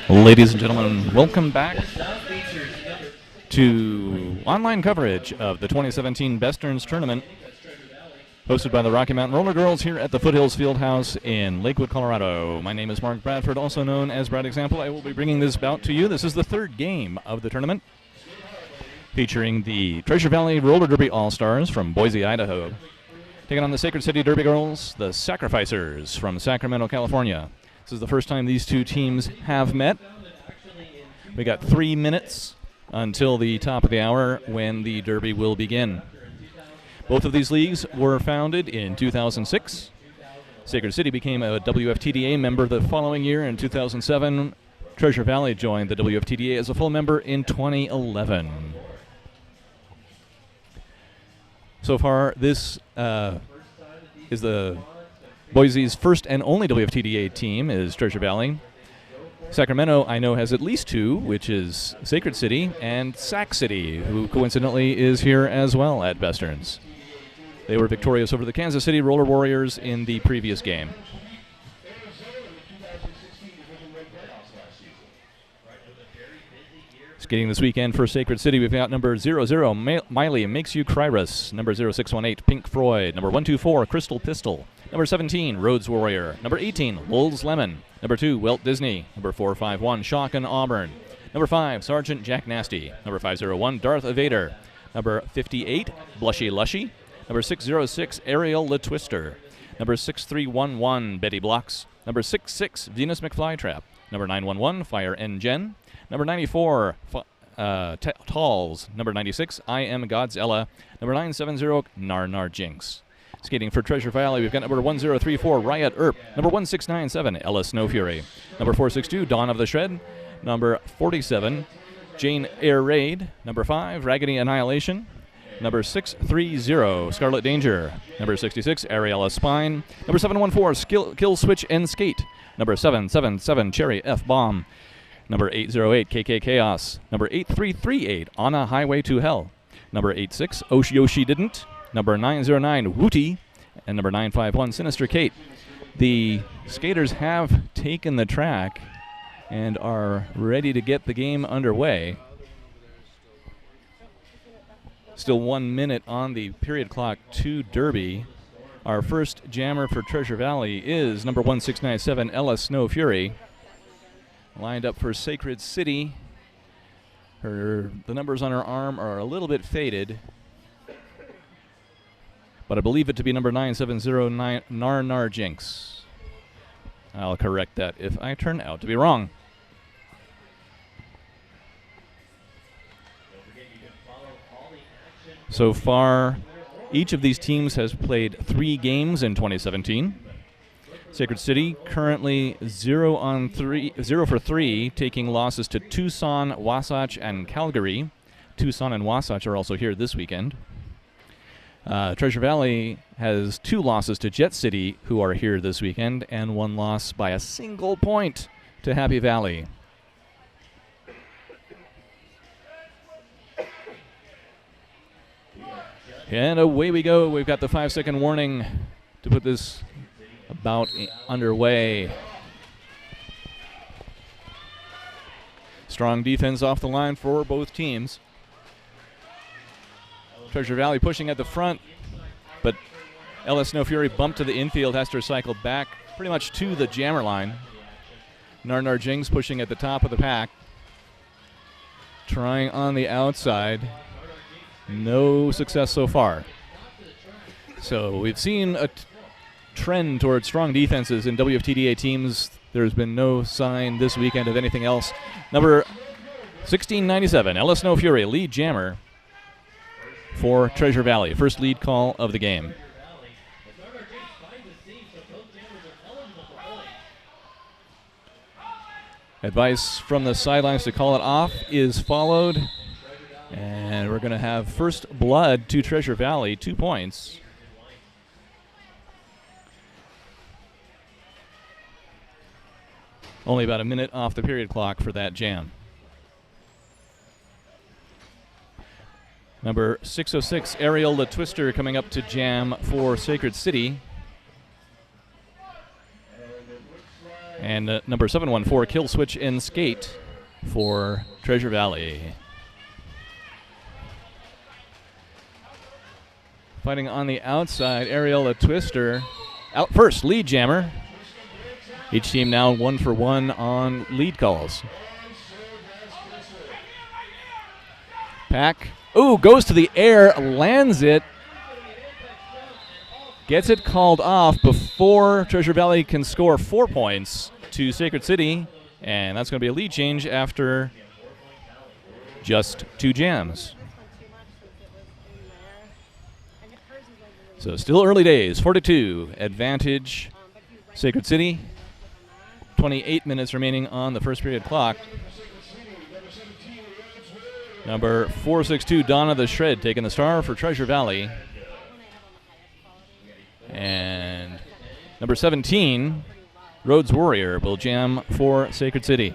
Ladies and gentlemen, welcome back to online coverage of the 2017 BESTERNS tournament, hosted by the Rocky Mountain Roller Girls here at the Foothills Fieldhouse in Lakewood, Colorado. My name is Mark Bradford, also known as Brad Example. I will be bringing this bout to you. This is the third game of the tournament, featuring the Treasure Valley Roller Derby All-Stars from Boise, Idaho, taking on the Sacred City Derby Girls, the Sacrificers from Sacramento, California. This is the first time these two teams have met. We got 3 minutes until the top of the hour when the Derby will begin. Both of these leagues were founded in 2006. Sacred City became a WFTDA member the following year in 2007. Treasure Valley joined the WFTDA as a full member in 2011. So far, this is the Boise's first and only WFTDA team is Treasure Valley. Sacramento, I know, has at least two, which is Sacred City and Sac City, who coincidentally is here as well at BESTERNS. They were victorious over the Kansas City Roller Warriors in the previous game. Skating this weekend for Sacred City, we've got number 00, Miley Makes You Cryrus, number 0618, Pink Freud, number 124, Crystal Pistol, number 17, Rhodes Warrior, number 18, Lulz Lemon, number 2, Walt Disney, number 451, Shock and Auburn, number 5, Sergeant Jack Nasty, number 501, Darth Evader, number 58, Blushy Lushy, number 606, Ariel the Twister, number 6311, Betty Blocks, number 66, Venus McFlytrap, number 911, Fire N-Gen, number 94, Talls. Number 96, I Am Godzilla. Number 970, Nar Jinx. Skating for Treasure Valley, we've got number 1034, Riot Earp. Number 1697, Ella Snow Fury. Number 462, Dawn of the Shred. Number 47, Jane Air Raid. Number 5, Raggedy Annihilation. Number 630, Scarlet Danger. Number 66, Ariella Spine. Number 714, Kill Switch and Skate. Number 777, Cherry F Bomb. Number 808, KK Chaos. Number 8338, On a Highway to Hell. Number 86, Yoshi Didn't. Number 909, Wooty. And number 951, Sinister Kate. The skaters have taken the track and are ready to get the game underway. Still 1 minute on the period clock to Derby. Our first jammer for Treasure Valley is number 1697, Ella Snow Fury. Lined up for Sacred City. The numbers on her arm are a little bit faded, but I believe it to be number 9709, Nar Jinx. I'll correct that if I turn out to be wrong. So far, each of these teams has played 3 games in 2017. Sacred City currently 0 for 3, taking losses to Tucson, Wasatch, and Calgary. Tucson and Wasatch are also here this weekend. Treasure Valley has 2 losses to Jet City, who are here this weekend, and 1 loss by a single point to Happy Valley. And away we go. We've got the 5-second warning to put this about underway. Strong defense off the line for both teams. Treasure Valley pushing at the front, but Ella Snow Fury bumped to the infield, has to cycle back pretty much to the jammer line. Nar Jinx pushing at the top of the pack. Trying on the outside. No success so far. So we've seen a trend towards strong defenses in WFTDA teams. There's been no sign this weekend of anything else. Number 1697, Ella Snow Fury, lead jammer for Treasure Valley. First lead call of the game. Advice from the sidelines to call it off is followed. And we're going to have first blood to Treasure Valley, 2 points. Only about a minute off the period clock for that jam. Number 606, Ariel the Twister, coming up to jam for Sacred City. And number 714, Kill Switch and Skate for Treasure Valley. Fighting on the outside, Ariel, a twister. Out first, lead jammer. Each team now 1 for 1 on lead calls. Pack, goes to the air, lands it. Gets it called off before Treasure Valley can score 4 points to Sacred City. And that's going to be a lead change after just 2 jams. So still early days, 4-2, advantage Sacred City. 28 minutes remaining on the first period clock. Number 462, Donna the Shred, taking the star for Treasure Valley. And number 17, Rhodes Warrior, will jam for Sacred City.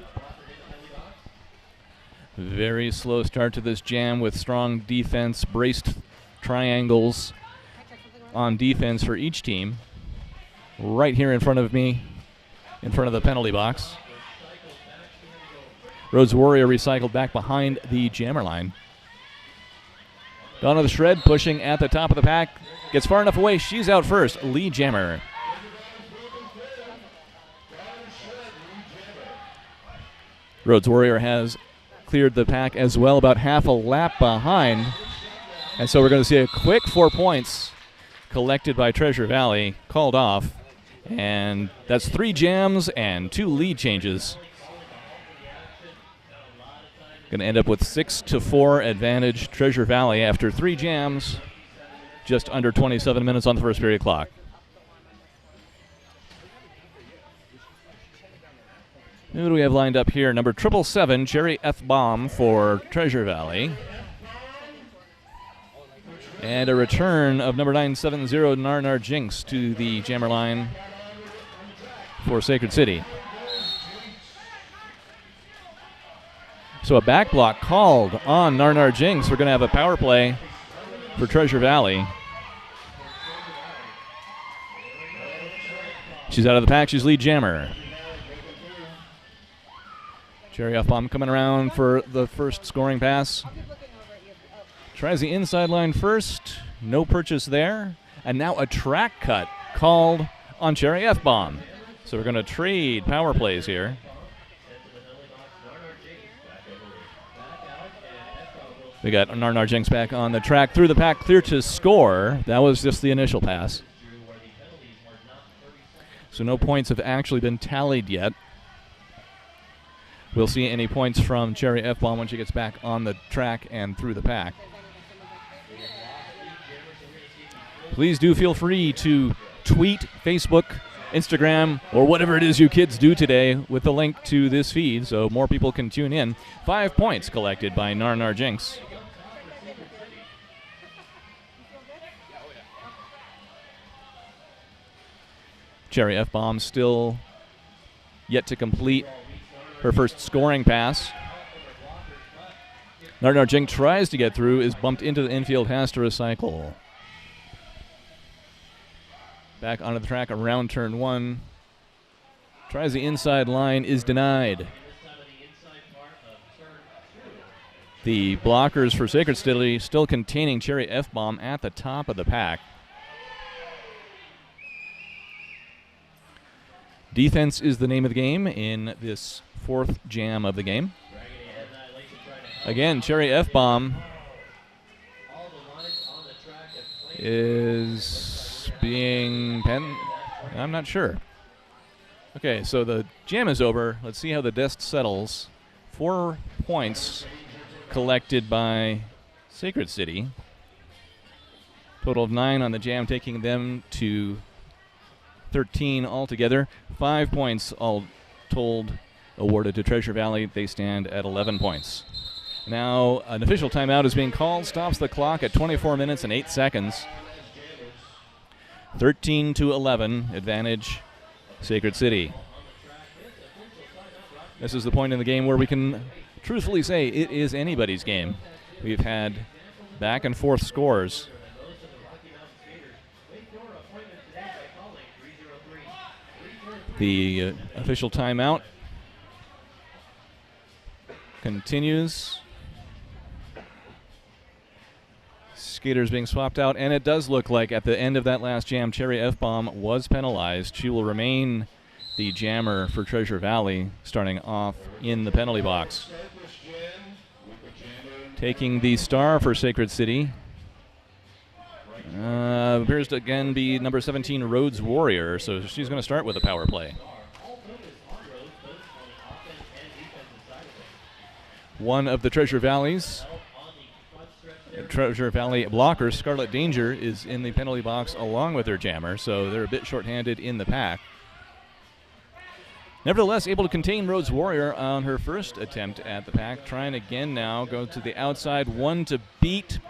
Very slow start to this jam with strong defense, braced triangles on defense for each team. Right here in front of me, in front of the penalty box. Rhodes Warrior recycled back behind the jammer line. Donna the Shred pushing at the top of the pack. Gets far enough away. She's out first. Lead jammer. Rhodes Warrior has cleared the pack as well, about half a lap behind. And so we're going to see a quick 4 points collected by Treasure Valley, called off. And that's 3 jams and 2 lead changes. Going to end up with 6-4 advantage Treasure Valley after 3 jams, just under 27 minutes on the first period clock. Who do we have lined up here? Number 777, Cherry F. Bomb for Treasure Valley. And a return of number 970, Narnar Jinx, to the jammer line for Sacred City. So a back block called on Narnar Jinx. We're going to have a power play for Treasure Valley. She's out of the pack. She's lead jammer. Cherry F-Bomb coming around for the first scoring pass. Tries the inside line first. No purchase there. And now a track cut called on Cherry F-Bomb. So we're going to trade power plays here. We got Narnar Jinx back on the track. Through the pack, clear to score. That was just the initial pass. So no points have actually been tallied yet. We'll see any points from Cherry F-Bomb when she gets back on the track and through the pack. Please do feel free to tweet, Facebook, Instagram, or whatever it is you kids do today with the link to this feed so more people can tune in. 5 points collected by Narnar Jinx. Cherry F-Bomb still yet to complete her first scoring pass. Narnar Jinx tries to get through, is bumped into the infield, has to recycle. Back onto the track around turn 1. Tries the inside line, is denied. The blockers for Sacred City still containing Cherry F-Bomb at the top of the pack. Defense is the name of the game in this 4th jam of the game. Again, Cherry F-Bomb is being I'm not sure. Okay, so the jam is over. Let's see how the dust settles. 4 points collected by Sacred City. Total of 9 on the jam, taking them to 13 altogether. 5 points all told awarded to Treasure Valley. They stand at 11 points. Now an official timeout is being called. Stops the clock at 24 minutes and 8 seconds. 13-11, advantage Sacred City. This is the point in the game where we can truthfully say it is anybody's game. We've had back and forth scores. The official timeout continues. Skaters being swapped out, and it does look like at the end of that last jam, Cherry F-Bomb was penalized. She will remain the jammer for Treasure Valley, starting off in the penalty box. Taking the star for Sacred City appears to again be number 17, Rhodes Warrior, so she's going to start with a power play. One of the Treasure Valley blockers, Scarlet Danger, is in the penalty box along with their jammer, so they're a bit shorthanded in the pack. Nevertheless, able to contain Rhodes Warrior on her first attempt at the pack. Trying again now, go to the outside, one to beat,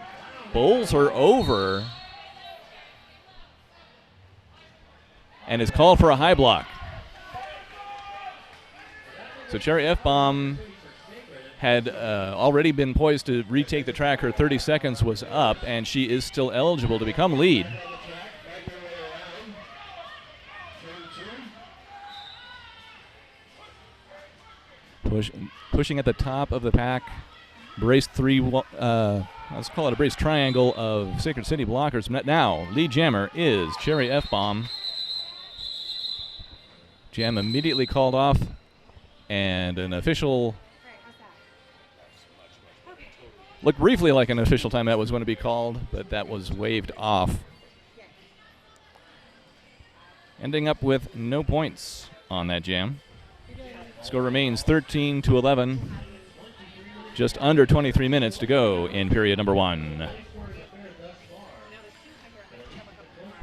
bowls her over, and is called for a high block. So Cherry F-Bomb had already been poised to retake the track. Her 30 seconds was up, and she is still eligible to become lead. Pushing at the top of the pack. Brace three, let's call it a brace triangle of Sacred City blockers. Now, lead jammer is Cherry F-Bomb. Jam immediately called off, and an official... Looked briefly like an official timeout was going to be called, but that was waved off. Ending up with no points on that jam. Score remains 13-11. Just under 23 minutes to go in period number 1.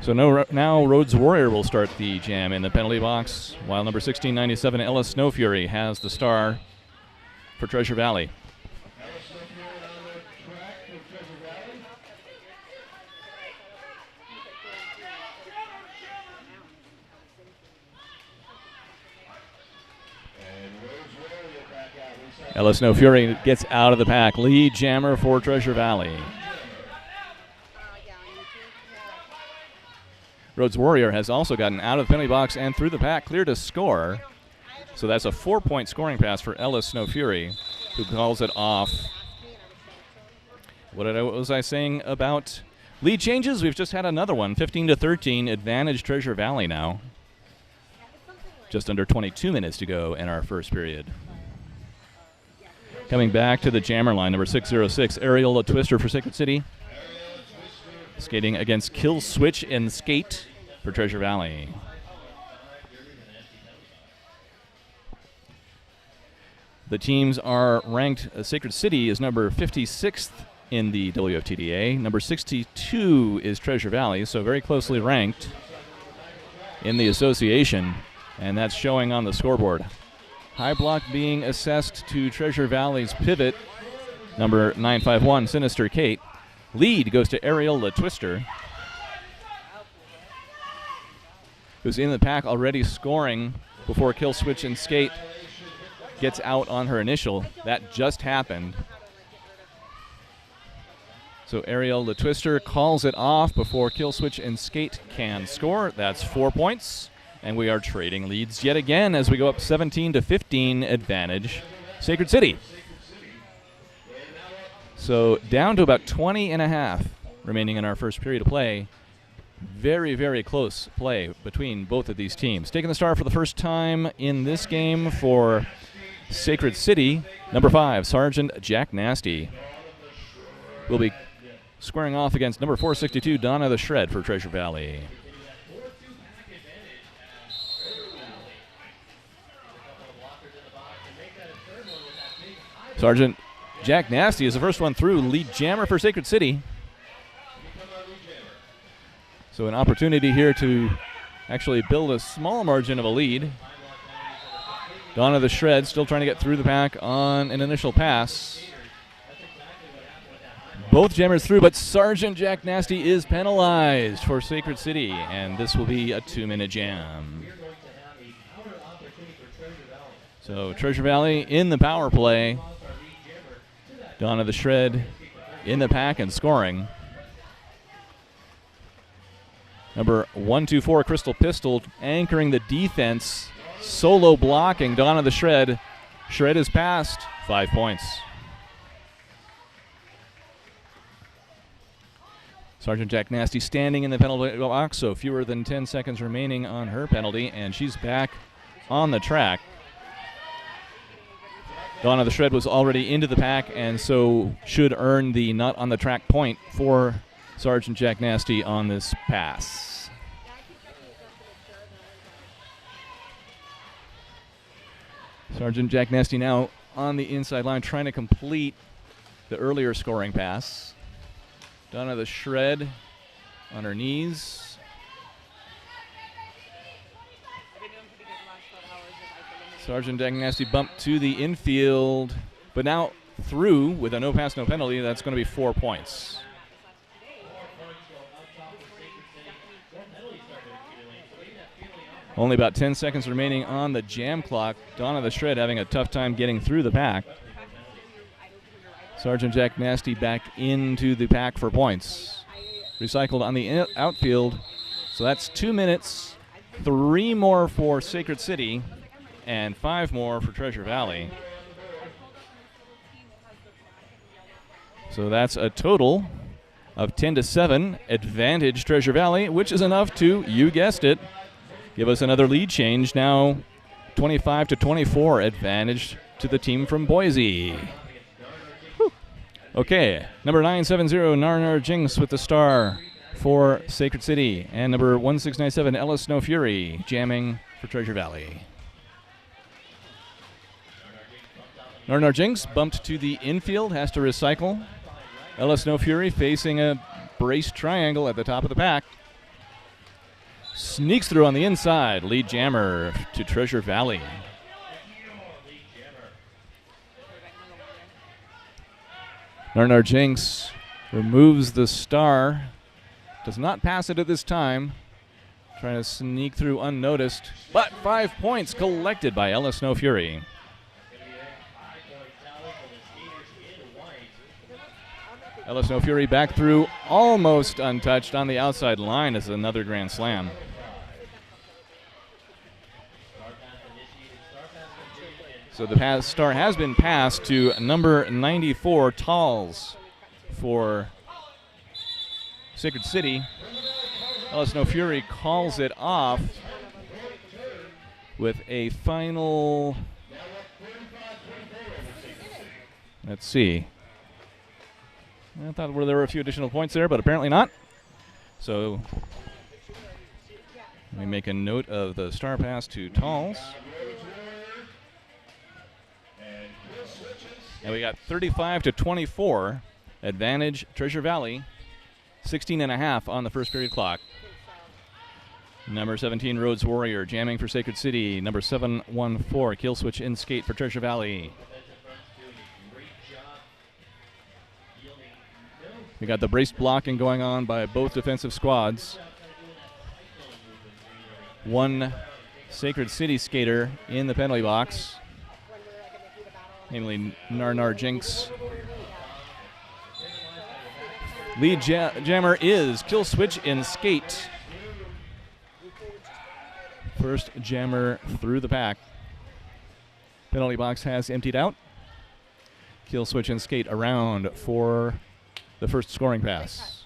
So now Rhodes Warrior will start the jam in the penalty box, while number 1697, Ella Snow Fury, has the star for Treasure Valley. Ella Snow Fury gets out of the pack. Lead jammer for Treasure Valley. Rhodes Warrior has also gotten out of the penalty box and through the pack, clear to score. So that's a 4-point scoring pass for Ella Snow Fury, who calls it off. What was I saying about lead changes? We've just had another one. 15-13, advantage Treasure Valley now. Just under 22 minutes to go in our first period. Coming back to the jammer line, number 606, Areola Twister for Sacred City. Skating against Kill Switch and Skate for Treasure Valley. The teams are ranked. Sacred City is number 56th in the WFTDA. Number 62 is Treasure Valley, so very closely ranked in the association, and that's showing on the scoreboard. High block being assessed to Treasure Valley's pivot, number 951, Sinister Kate. Lead goes to Areola Twister, who's in the pack already scoring before Kill Switch and Skate gets out on her initial. That just happened. So Areola Twister calls it off before Kill Switch and Skate can score. That's 4 points. And we are trading leads yet again as we go up 17-15 advantage Sacred City. So down to about 20 and a half remaining in our first period of play. Very, very close play between both of these teams. Taking the star for the first time in this game for Sacred City, number 5, Sergeant Jack Nasty. Will be squaring off against number 462, Donna the Shred for Treasure Valley. Sergeant Jack Nasty is the first one through, lead jammer for Sacred City. So an opportunity here to actually build a small margin of a lead. Donna the Shred still trying to get through the pack on an initial pass. Both jammers through, but Sergeant Jack Nasty is penalized for Sacred City, and this will be a 2-minute jam. So Treasure Valley in the power play. Donna the Shred in the pack and scoring. Number 124, Crystal Pistol, anchoring the defense. Solo blocking. Donna the Shred. Shred is passed. 5 points. Sergeant Jack Nasty standing in the penalty box, so fewer than 10 seconds remaining on her penalty, and she's back on the track. Donna the Shred was already into the pack, and so should earn the not on the track point for Sergeant Jack Nasty on this pass. Sergeant Jack Nasty now on the inside line trying to complete the earlier scoring pass. Donna the Shred on her knees. Sergeant Jack Nasty bumped to the infield, but now through with a no pass, no penalty. That's going to be 4 points. Only about 10 seconds remaining on the jam clock. Donna the Shred having a tough time getting through the pack. Sergeant Jack Nasty back into the pack for points. Recycled on the outfield. So that's 2 minutes, 3 more for Sacred City, and 5 more for Treasure Valley. So that's a total of 10-7 advantage Treasure Valley, which is enough to, you guessed it, give us another lead change. Now 25-24 advantage to the team from Boise. Whew. Okay, number 970 Narnar Jinx with the star for Sacred City, and number 1697 Ella Snow Fury jamming for Treasure Valley. Narnar Jinx bumped to the infield, has to recycle. Ella Snow Fury facing a brace triangle at the top of the pack. Sneaks through on the inside. Lead jammer to Treasure Valley. Narnar Jinx removes the star. Does not pass it at this time. Trying to sneak through unnoticed. But 5 points collected by Ella Snow Fury. Ella Snow Fury back through, almost untouched on the outside line is another grand slam. So the star has been passed to number 94, Talls, for Sacred City. Ella Snow Fury calls it off with a final, let's see. I thought there were a few additional points there, but apparently not. So let me make a note of the star pass to Talls. And we got 35-24 advantage Treasure Valley. 16.5 on the first period clock. Number 17 Rhodes Warrior jamming for Sacred City. Number 714 Kill Switch in skate for Treasure Valley. We got the brace blocking going on by both defensive squads. One Sacred City skater in the penalty box, namely Narnar Jinx. Lead jammer is Kill Switch in skate. First jammer through the pack. Penalty box has emptied out. Kill Switch in skate around for the first scoring pass.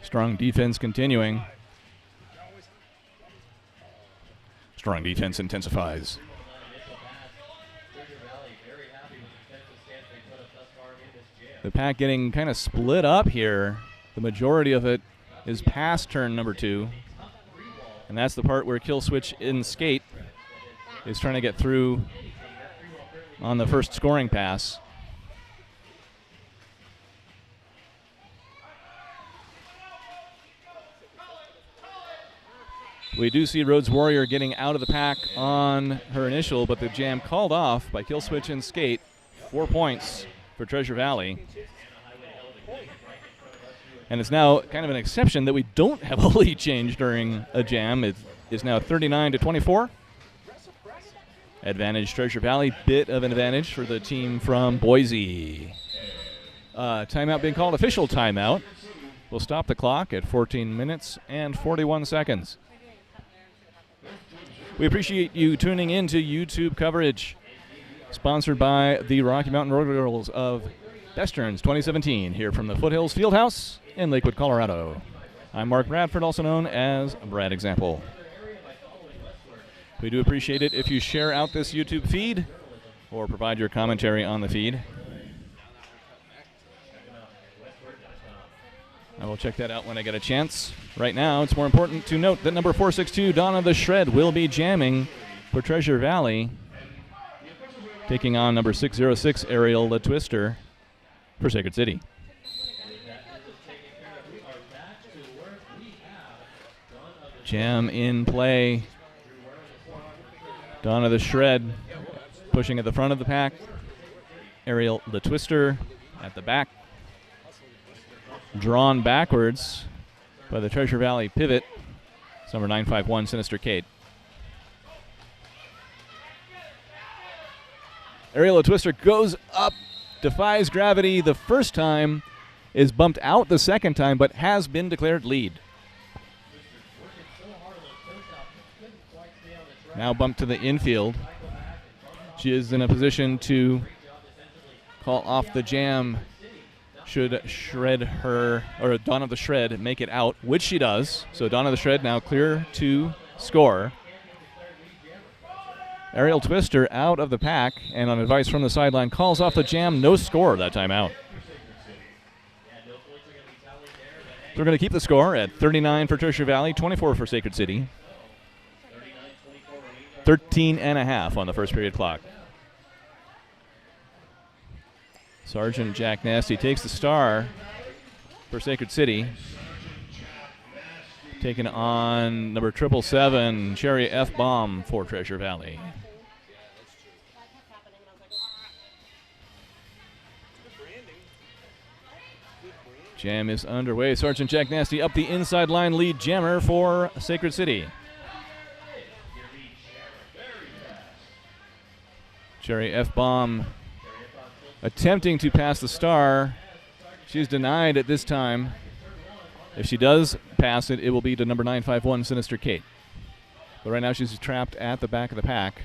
Strong defense continuing. Strong defense intensifies. The pack getting kind of split up here. The majority of it is past turn number 2. And that's the part where Kill Switch in skate is trying to get through on the first scoring pass. We do see Rhodes Warrior getting out of the pack on her initial, but the jam called off by Kill Switch and skate. 4 points for Treasure Valley. And it's now kind of an exception that we don't have a lead change during a jam. It is now 39-24. Advantage Treasure Valley, bit of an advantage for the team from Boise. Timeout being called, official timeout We'll stop the clock at 14 minutes and 41 seconds. We appreciate you tuning in to YouTube coverage, sponsored by the Rocky Mountain Road Girls of BESTERNS 2017, here from the Foothills Fieldhouse in Lakewood, Colorado. I'm Mark Bradford, also known as Brad Example. We do appreciate it if you share out this YouTube feed or provide your commentary on the feed. I will check that out when I get a chance. Right now, it's more important to note that number 462, Donna the Shred, will be jamming for Treasure Valley, taking on number 606, Ariel the Twister, for Sacred City. Jam in play. Donna the Shred pushing at the front of the pack. Ariel the Twister at the back. Drawn backwards by the Treasure Valley pivot. It's number 951, Sinister Kate. Ariel the Twister goes up, defies gravity the first time, is bumped out the second time, but has been declared lead. Now bumped to the infield. She is in a position to call off the jam should Shred her, or Donna the Shred make it out, which she does. So Donna the Shred now clear to score. Ariel Twister out of the pack, and on advice from the sideline, calls off the jam. No score that time out. They're going to keep the score at 39 for Treasure Valley, 24 for Sacred City. 13.5 on the first period clock. Sergeant Jack Nasty takes the star for Sacred City. Taking on number 777, Cherry F. Bomb for Treasure Valley. Jam is underway. Sergeant Jack Nasty up the inside line, lead jammer for Sacred City. Cherry F. Bomb attempting to pass the star. She's denied at this time. If she does pass it, it will be to number 951, Sinister Kate. But right now she's trapped at the back of the pack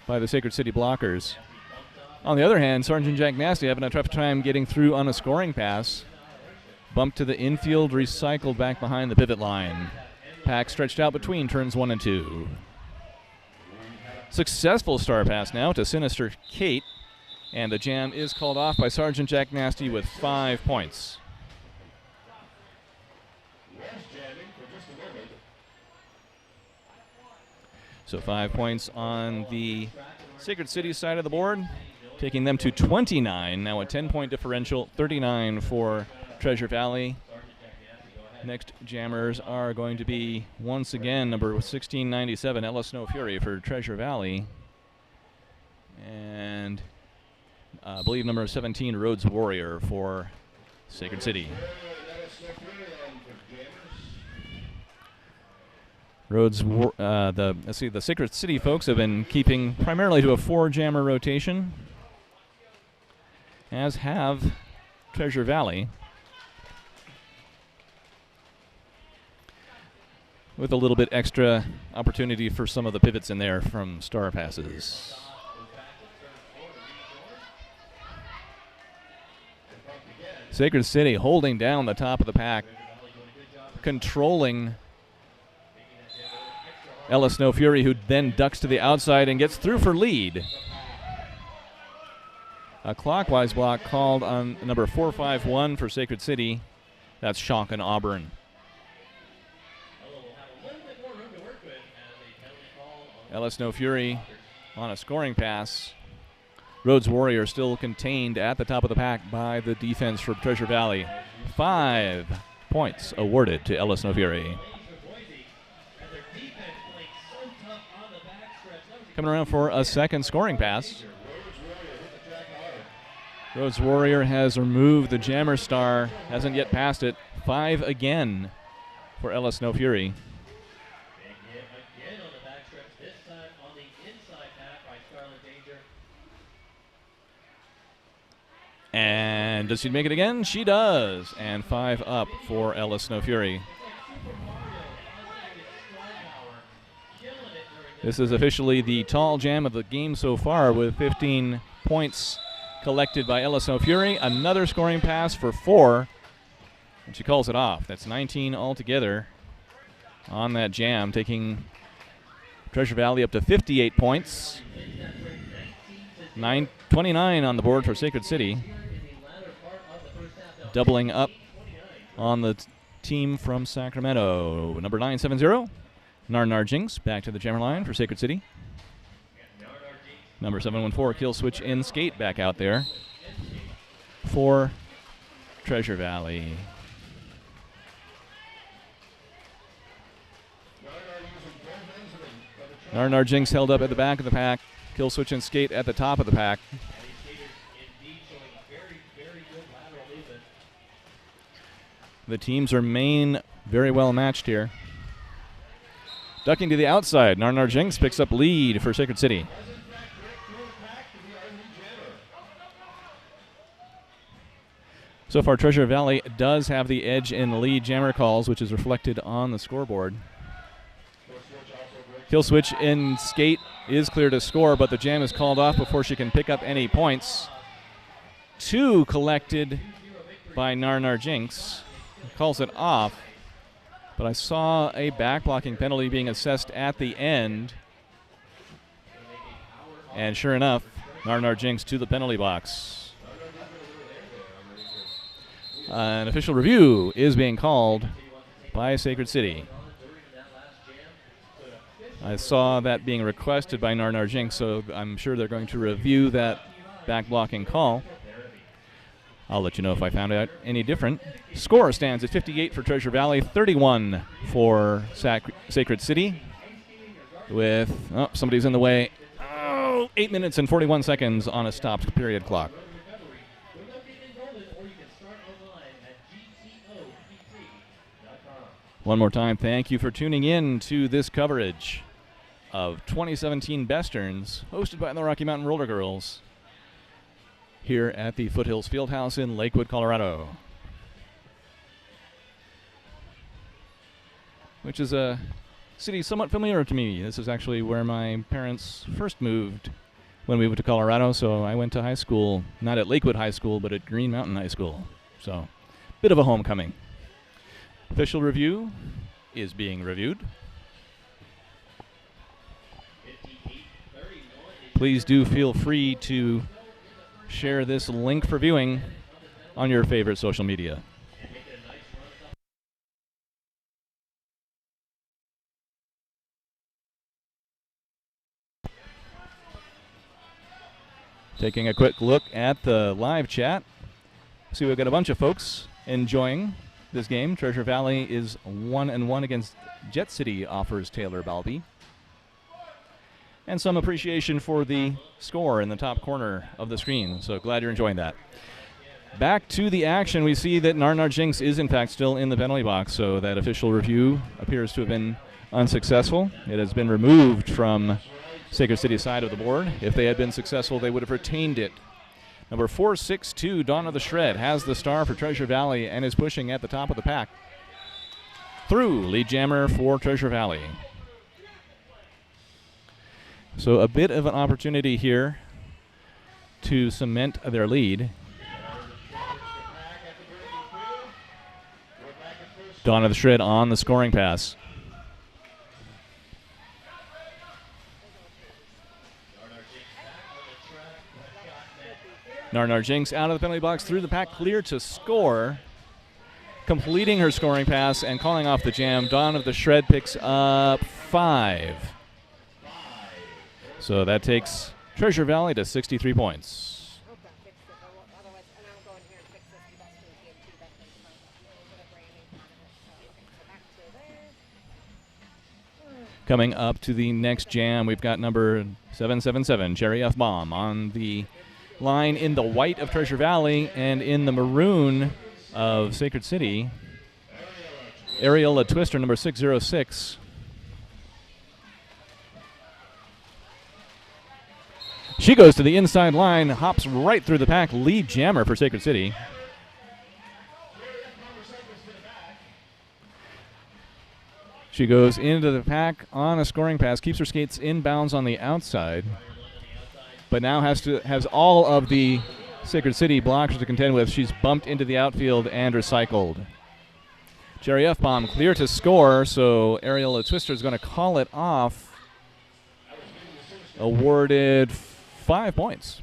by the Sacred City blockers. On the other hand, Sergeant Jack Nasty having a tough time getting through on a scoring pass. Bumped to the infield, recycled back behind the pivot line. Pack stretched out between turns 1 and 2. Successful star pass now to Sinister Kate. And the jam is called off by Sergeant Jack Nasty with 5 points. So 5 points on the Sacred City side of the board, taking them to 29. Now a 10-point differential, 39 for Treasure Valley. Next jammers are going to be, once again, number 1697, Ella Snow Fury for Treasure Valley. And I believe number 17, Rhodes Warrior for Sacred City. The Sacred City folks have been keeping primarily to a 4-jammer rotation, as have Treasure Valley, with a little bit extra opportunity for some of the pivots in there from star passes. Sacred City holding down the top of the pack, controlling Ella Snow Fury, who then ducks to the outside and gets through for lead. A clockwise block called on number 451 for Sacred City. That's Shonkin Auburn. Ella Snow Fury on a scoring pass. Rhodes Warrior still contained at the top of the pack by the defense for Treasure Valley. 5 points awarded to Ella Snow Fury. Coming around for a second scoring pass. Rhodes Warrior has removed the jammer star, hasn't yet passed it. 5 again for Ella Snow Fury. And does she make it again? She does. And 5 up for Ella Snow Fury. This is officially the tall jam of the game so far, with 15 points collected by Ella Snow Fury. Another scoring pass for 4, and she calls it off. That's 19 altogether on that jam, taking Treasure Valley up to 58 points. 29 on the board for Sacred City. Doubling up on the team from Sacramento. Number 970. Nar Jinx back to the jammer line for Sacred City. Number 714, Kill Switch in Skate back out there for Treasure Valley. Nar Jinx held up at the back of the pack. Kill Switch and Skate at the top of the pack. The teams remain very well matched here. Ducking to the outside, Nar Jinx picks up lead for Sacred City. So far, Treasure Valley does have the edge in lead jammer calls, which is reflected on the scoreboard. Kill Switch in Skate is clear to score, but the jam is called off before she can pick up any points. 2 collected by Nar Jinx. Calls it off. But I saw a back-blocking penalty being assessed at the end. And sure enough, Nar Jinx to the penalty box. An official review is being called by Sacred City. I saw that being requested by Nar Jinx, so I'm sure they're going to review that back-blocking call. I'll let you know if I found out any different. Score stands at 58 for Treasure Valley, 31 for Sacred City. With, somebody's in the way. 8 minutes and 41 seconds on a stopped period clock. One more time, thank you for tuning in to this coverage of 2017 BESTERNS, hosted by the Rocky Mountain Roller Girls, here at the Foothills Fieldhouse in Lakewood, Colorado, which is a city somewhat familiar to me. This is actually where my parents first moved when we moved to Colorado, so I went to high school, not at Lakewood High School, but at Green Mountain High School. So, bit of a homecoming. Official review is being reviewed. Please do feel free to share this link for viewing on your favorite social media. Taking a quick look at the live chat. See, we've got a bunch of folks enjoying this game. Treasure Valley is 1-1 against Jet City, offers Taylor Balby. And some appreciation for the score in the top corner of the screen. So glad you're enjoying that. Back to the action. We see that Nar Jinx is in fact still in the penalty box, so that official review appears to have been unsuccessful. It has been removed from Sacred City's side of the board. If they had been successful, they would have retained it. Number 462, Dawn of the Shred, has the star for Treasure Valley and is pushing at the top of the pack. Through, lead jammer for Treasure Valley. So a bit of an opportunity here to cement their lead. Dawn of the Shred on the scoring pass. Nar Jinx out of the penalty box, through the pack, clear to score. Completing her scoring pass and calling off the jam. Dawn of the Shred picks up 5. So that takes Treasure Valley to 63 points. Coming up to the next jam, we've got number 777, Cherry F. Bomb, on the line in the white of Treasure Valley, and in the maroon of Sacred City, Areola Twister, number 606. She goes to the inside line, hops right through the pack. Lead jammer for Sacred City. She goes into the pack on a scoring pass, keeps her skates inbounds on the outside, but now has all of the Sacred City blockers to contend with. She's bumped into the outfield and recycled. Jerry Effbaum clear to score, so Ariel Twister is going to call it off. Awarded 5 points.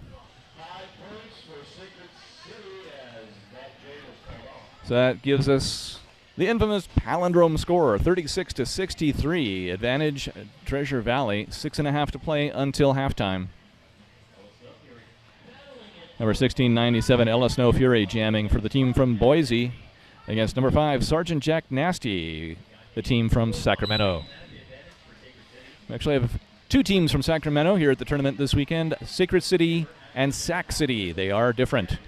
So that gives us the infamous palindrome score, 36-63. Advantage Treasure Valley, 6.5 to play until halftime. Number 1697, Ella Snow Fury jamming for the team from Boise against number 5, Sergeant Jack Nasty, the team from Sacramento. We actually have 2 teams from Sacramento here at the tournament this weekend, Sacred City and Sac City. They are different.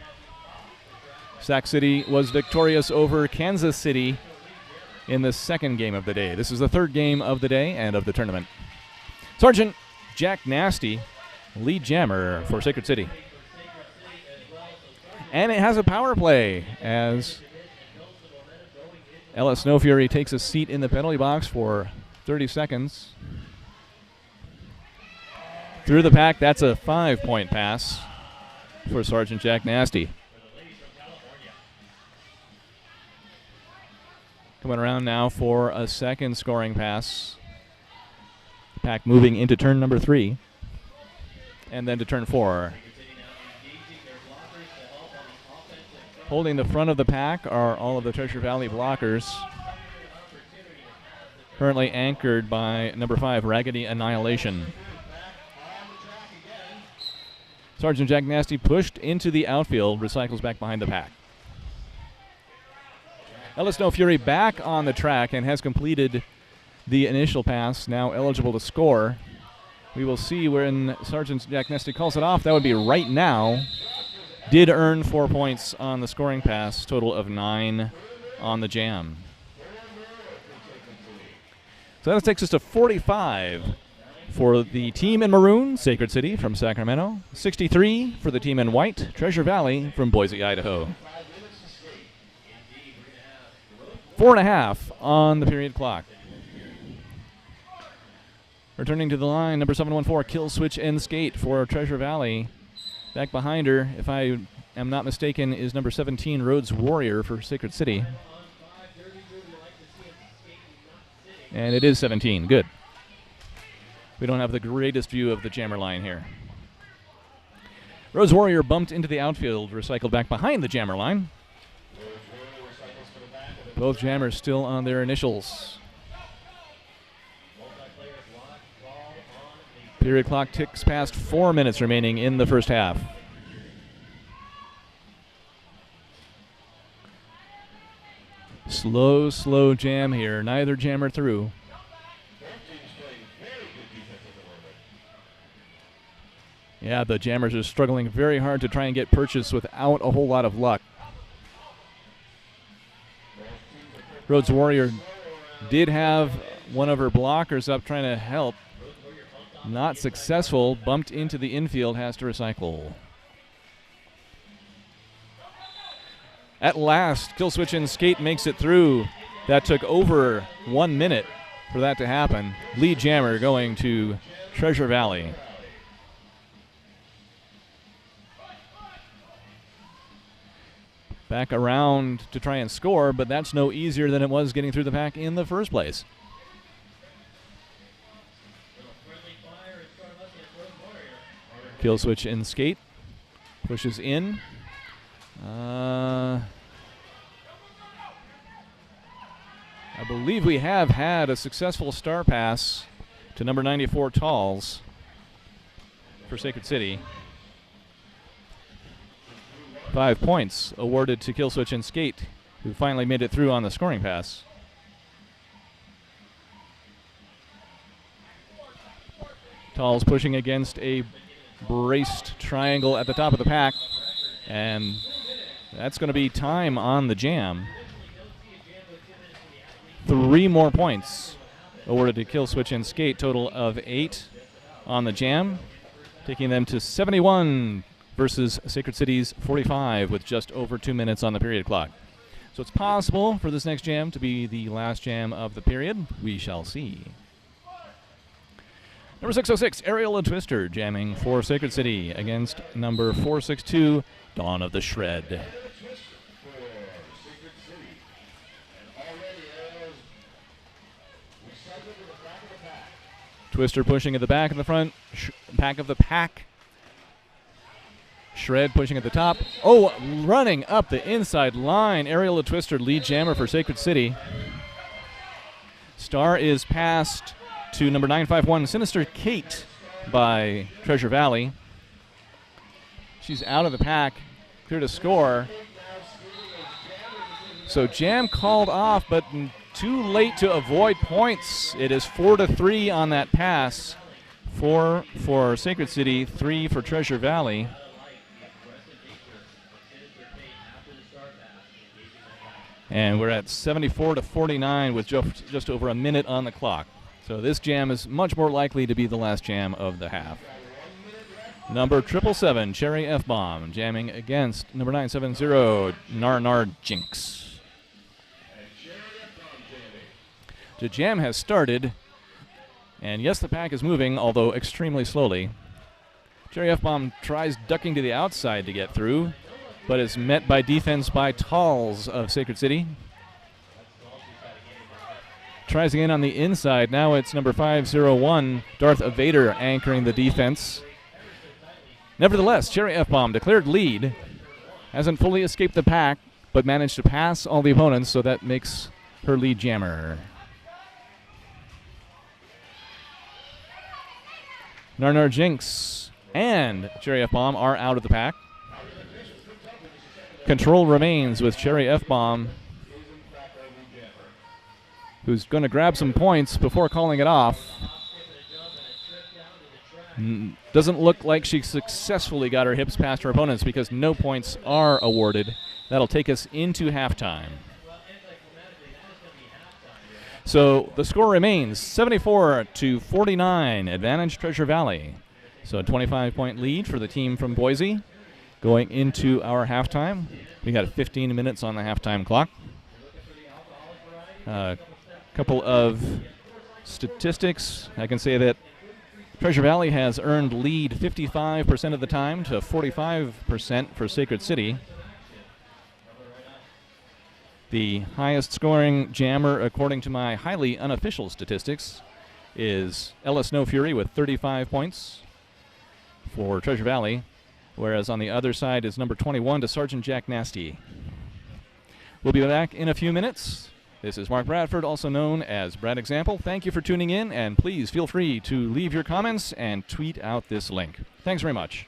Sac City was victorious over Kansas City in the second game of the day. This is the third game of the day and of the tournament. Sergeant Jack Nasty, lead jammer for Sacred City. And it has a power play as Ella Snow Fury takes a seat in the penalty box for 30 seconds. Through the pack, that's a 5-point pass for Sergeant Jack Nasty. Coming around now for a second scoring pass. Pack moving into turn number 3. And then to turn 4. Holding the front of the pack are all of the Treasure Valley blockers. Currently anchored by number 5, Raggedy Annihilation. Sergeant Jack Nasty pushed into the outfield, recycles back behind the pack. Ella Snow Fury back on the track and has completed the initial pass, now eligible to score. We will see when Sergeant Jack Nasty calls it off. That would be right now. Did earn 4 points on the scoring pass, total of 9 on the jam. So that takes us to 45 for the team in maroon, Sacred City from Sacramento. 63 for the team in white, Treasure Valley from Boise, Idaho. 4.5 on the period clock. Returning to the line, number 714, Kill Switch and Skate for Treasure Valley. Back behind her, if I am not mistaken, is number 17, Rhodes Warrior for Sacred City. And it is 17, good. We don't have the greatest view of the jammer line here. Rhodes Warrior bumped into the outfield, recycled back behind the jammer line. Both jammers still on their initials. Period clock ticks past 4 minutes remaining in the first half. Slow jam here. Neither jammer through. Yeah, the jammers are struggling very hard to try and get purchase without a whole lot of luck. Rhodes Warrior did have one of her blockers up trying to help. Not successful. Bumped into the infield. Has to recycle. At last, Kill Switch and Skate makes it through. That took over 1 minute for that to happen. Lead jammer going to Treasure Valley. Back around to try and score, but that's no easier than it was getting through the pack in the first place. Kill Switch and Skate pushes in. I believe we have had a successful star pass to number 94, Talls, for Sacred City. 5 points awarded to Kill Switch and Skate, who finally made it through on the scoring pass. Talls pushing against a braced triangle at the top of the pack, and that's going to be time on the jam. 3 more points awarded to Kill Switch and Skate, total of 8 on the jam. taking them to 71 versus Sacred City's 45 with just over 2 minutes on the period clock. So it's possible for this next jam to be the last jam of the period. We shall see. Number 606, Aerial and Twister, jamming for Sacred City against number 462, Dawn of the Shred. Twister pushing at the back of the front, back of the pack. Shred pushing at the top. Oh, running up the inside line. Aerial and Twister, lead jammer for Sacred City. Star is passed to number 951, Sinister Kate, by Treasure Valley. She's out of the pack, clear to score. So jam called off, but too late to avoid points. It is 4-3 on that pass. 4 for Sacred City, 3 for Treasure Valley. And we're at 74-49 with just over a minute on the clock. So this jam is much more likely to be the last jam of the half. Number 777, Cherry F-Bomb, jamming against number 970, Nar Jinx. The jam has started, and yes, the pack is moving, although extremely slowly. Cherry F-Bomb tries ducking to the outside to get through, but is met by defense by Talls of Sacred City. Tries again on the inside. Now it's number 501, Darth Evader, anchoring the defense. Nevertheless, Cherry F-Bomb declared lead. Hasn't fully escaped the pack, but managed to pass all the opponents, so that makes her lead jammer. Nar Jinx and Cherry F-Bomb are out of the pack. Control remains with Cherry F-Bomb, who's going to grab some points before calling it off. Doesn't look like she successfully got her hips past her opponents because no points are awarded. That'll take us into halftime. So the score remains 74-49, advantage Treasure Valley. So a 25-point lead for the team from Boise going into our halftime. We got 15 minutes on the halftime clock. Couple of statistics. I can say that Treasure Valley has earned lead 55% of the time to 45% for Sacred City. The highest scoring jammer, according to my highly unofficial statistics, is Ella Snow Fury with 35 points for Treasure Valley, whereas on the other side is number 21 to Sergeant Jack Nasty. We'll be back in a few minutes. This is Mark Bradford, also known as Brad Example. Thank you for tuning in, and please feel free to leave your comments and tweet out this link. Thanks very much.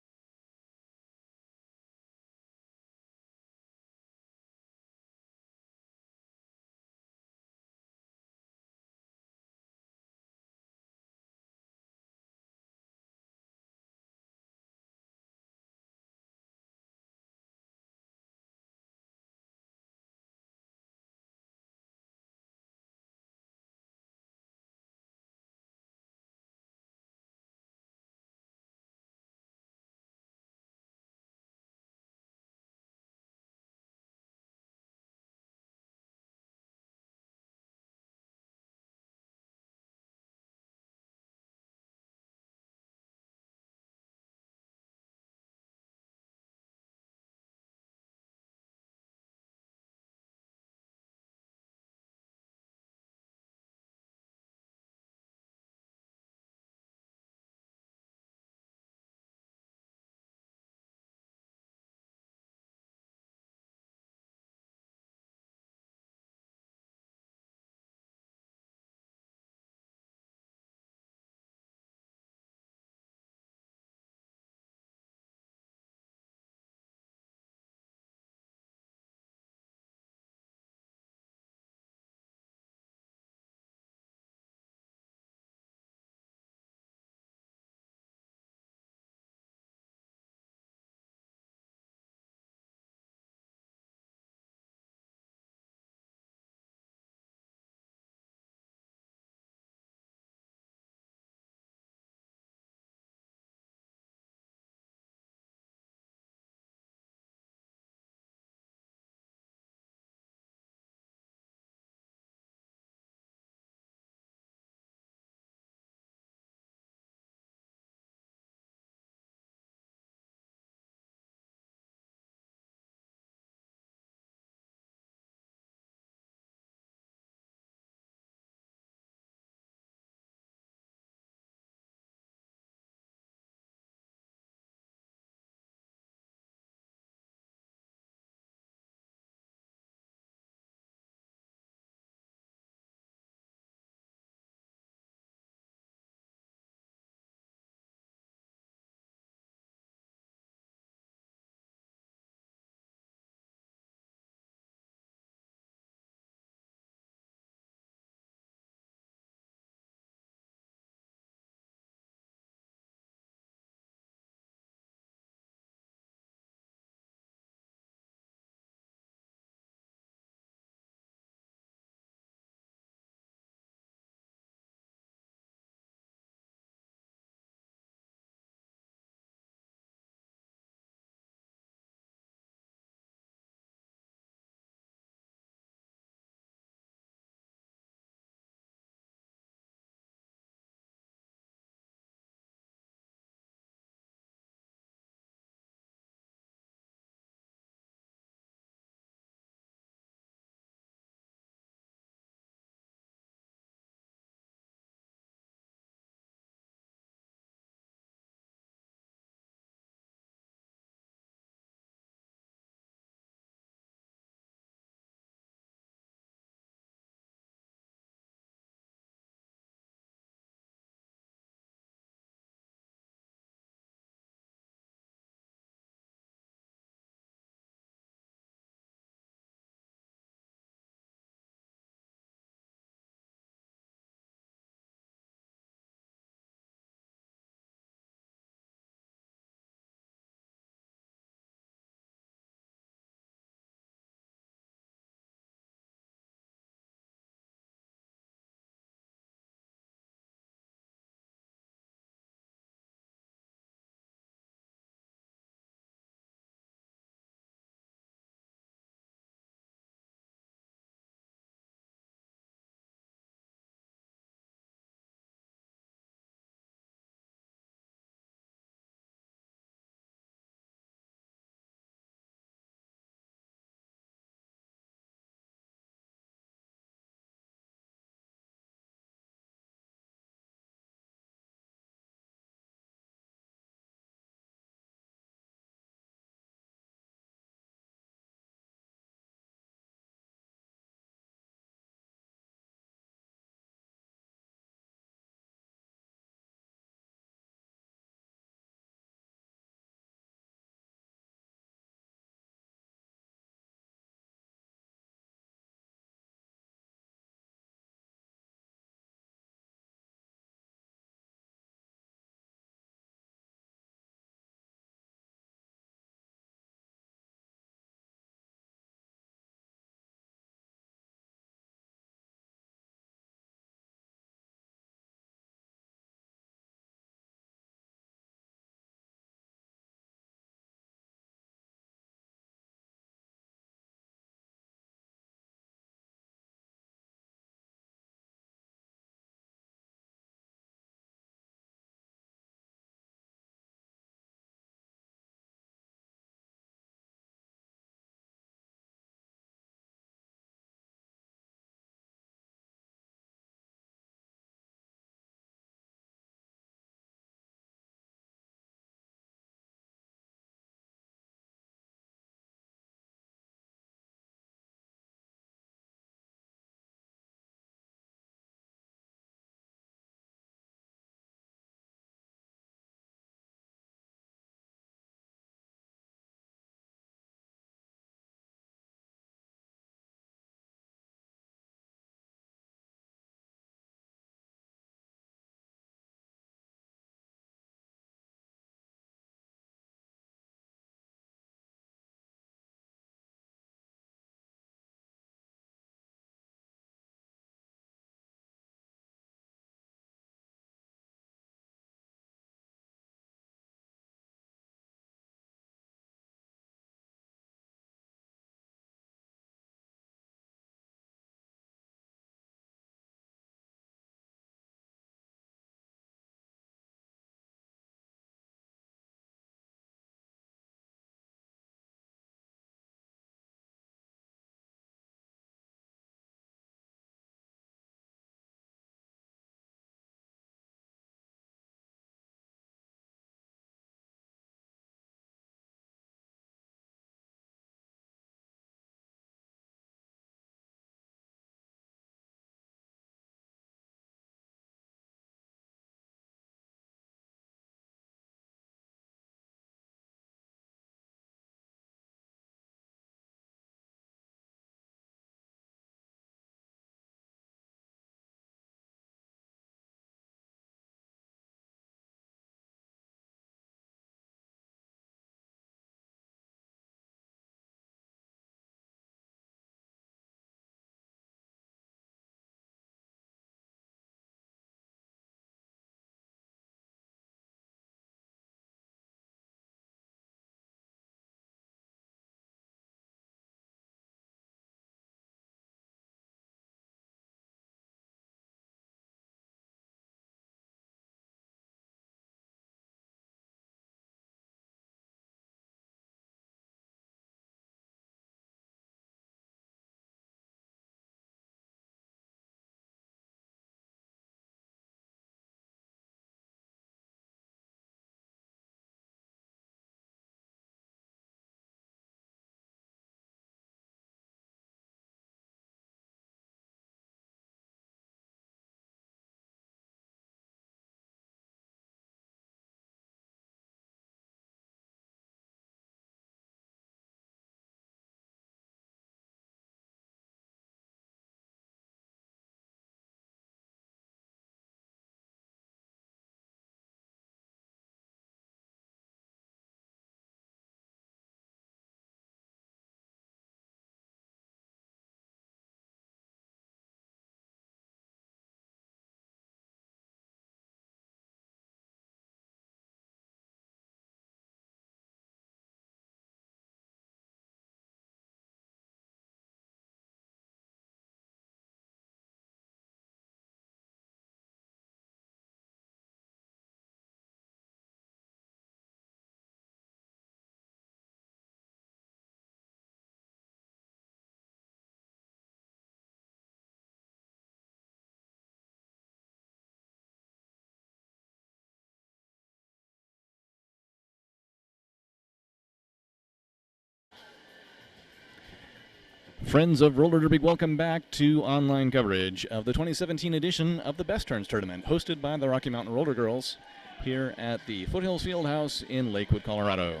Friends of Roller Derby, welcome back to online coverage of the 2017 edition of the BESTERNS tournament, hosted by the Rocky Mountain Roller Girls here at the Foothills Fieldhouse in Lakewood, Colorado.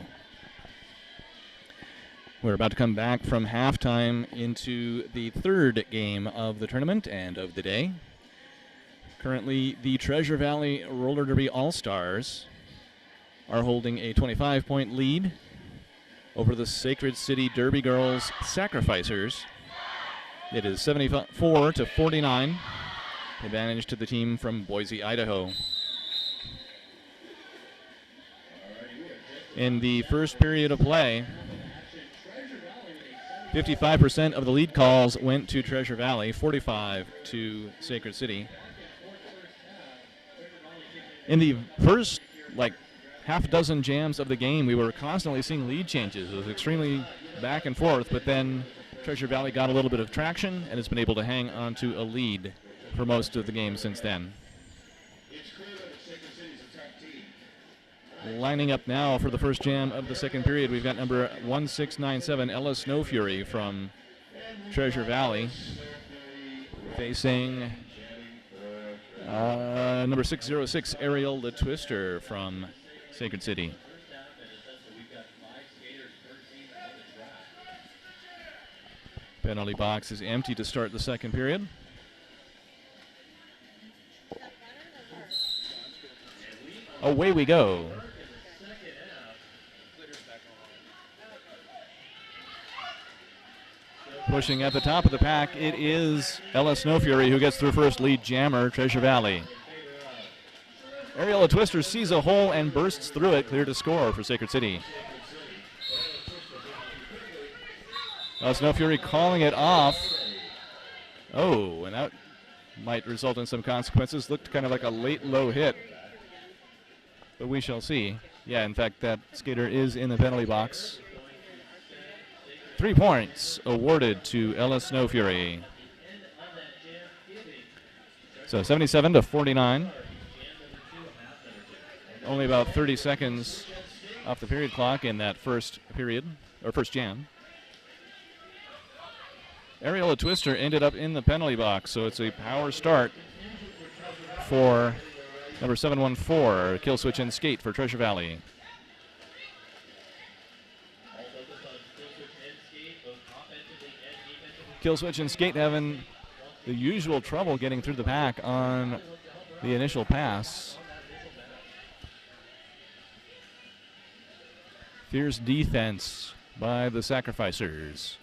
We're about to come back from halftime into the third game of the tournament and of the day. Currently, the Treasure Valley Roller Derby All-Stars are holding a 25-point lead over the Sacred City Derby Girls Sacrificers. It is 74-49. Advantage to the team from Boise, Idaho. In the first period of play, 55% of the lead calls went to Treasure Valley, 45 to Sacred City. In the first, half a dozen jams of the game, we were constantly seeing lead changes. It was extremely back and forth, but then Treasure Valley got a little bit of traction and has been able to hang on to a lead for most of the game since then. Lining up now for the first jam of the second period, we've got number 1697, Ella Snow Fury from Treasure Valley, facing number 606, Ariel the Twister from Sacred City. Penalty box is empty to start the second period. Away we go. Pushing at the top of the pack, it is Ella Snow Fury who gets through first. Lead jammer, Treasure Valley. Ariel the Twister sees a hole and bursts through it, clear to score for Sacred City. Snow Fury calling it off. Oh, and that might result in some consequences. Looked kind of like a late low hit, but we shall see. Yeah, in fact, that skater is in the penalty box. 3 points awarded to Ella Snow Fury. So 77-49. Only about 30 seconds off the period clock in that first period, or first jam. Ariel the Twister ended up in the penalty box, so it's a power start for number 714, Kill Switch and Skate for Treasure Valley. Kill Switch and Skate having the usual trouble getting through the pack on the initial pass. Fierce defense by the Sacrificers.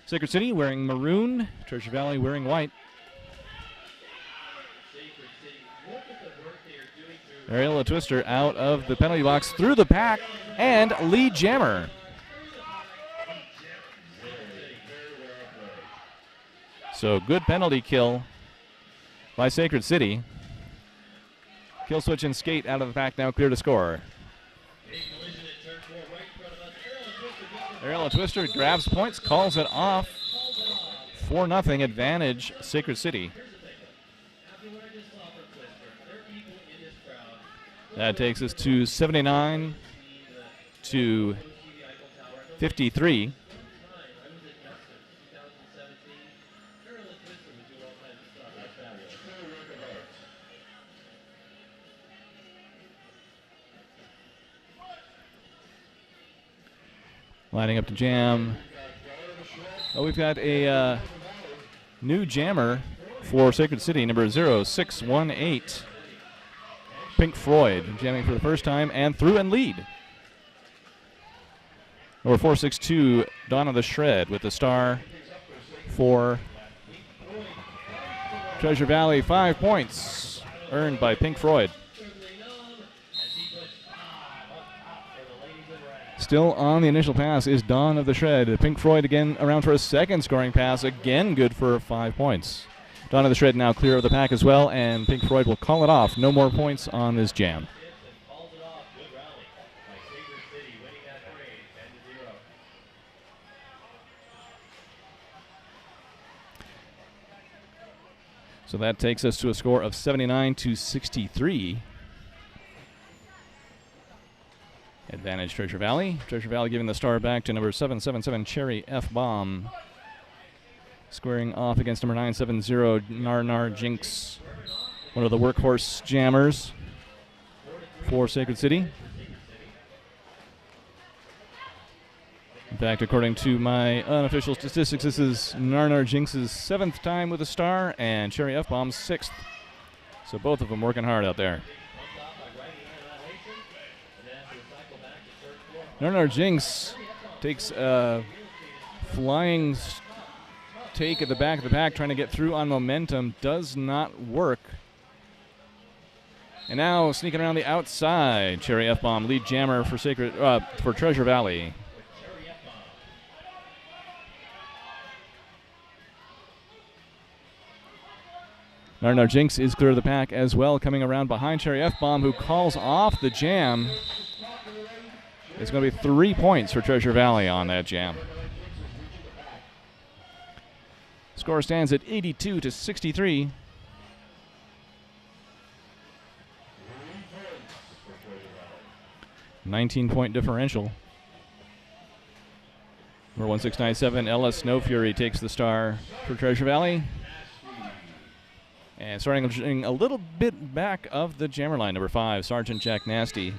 Sacred City wearing maroon, Treasure Valley wearing white. Ariel the Twister out of the penalty box, through the pack, and lead jammer. So good penalty kill by Sacred City. Kill Switch and Skate out of the pack, now clear to score. Ariel the Twister grabs points, calls it off. 4-0 advantage, Sacred City. That takes us to 79-53. Lining up to jam. Oh, we've got a new jammer for Sacred City, number 0618, Pink Floyd, jamming for the first time and through and lead. Number 462, Donna the Shred with the star for Treasure Valley. 5 points earned by Pink Floyd. Still on the initial pass is Dawn of the Shred. Pink Floyd again around for a second scoring pass. Again good for 5 points. Dawn of the Shred now clear of the pack as well, and Pink Floyd will call it off. No more points on this jam. So that takes us to a score of 79-63. Advantage Treasure Valley. Treasure Valley giving the star back to number 777, Cherry F. Bomb. Squaring off against number 970, Nar Jinx, one of the workhorse jammers for Sacred City. In fact, according to my unofficial statistics, this is Nar Jinx's 7th time with a star and Cherry F-Bomb's 6th. So both of them working hard out there. Nar Jinx takes a flying take at the back of the pack, trying to get through on momentum. Does not work. And now sneaking around the outside, Cherry F-Bomb, lead jammer for for Treasure Valley. Nar Jinx is clear of the pack as well, coming around behind Cherry F-Bomb, who calls off the jam. It's going to be 3 points for Treasure Valley on that jam. Score stands at 82-63. $19-point differential. Number 1697, Ella Snow Fury takes the star for Treasure Valley. And starting a little bit back of the jammer line, number 5, Sergeant Jack Nasty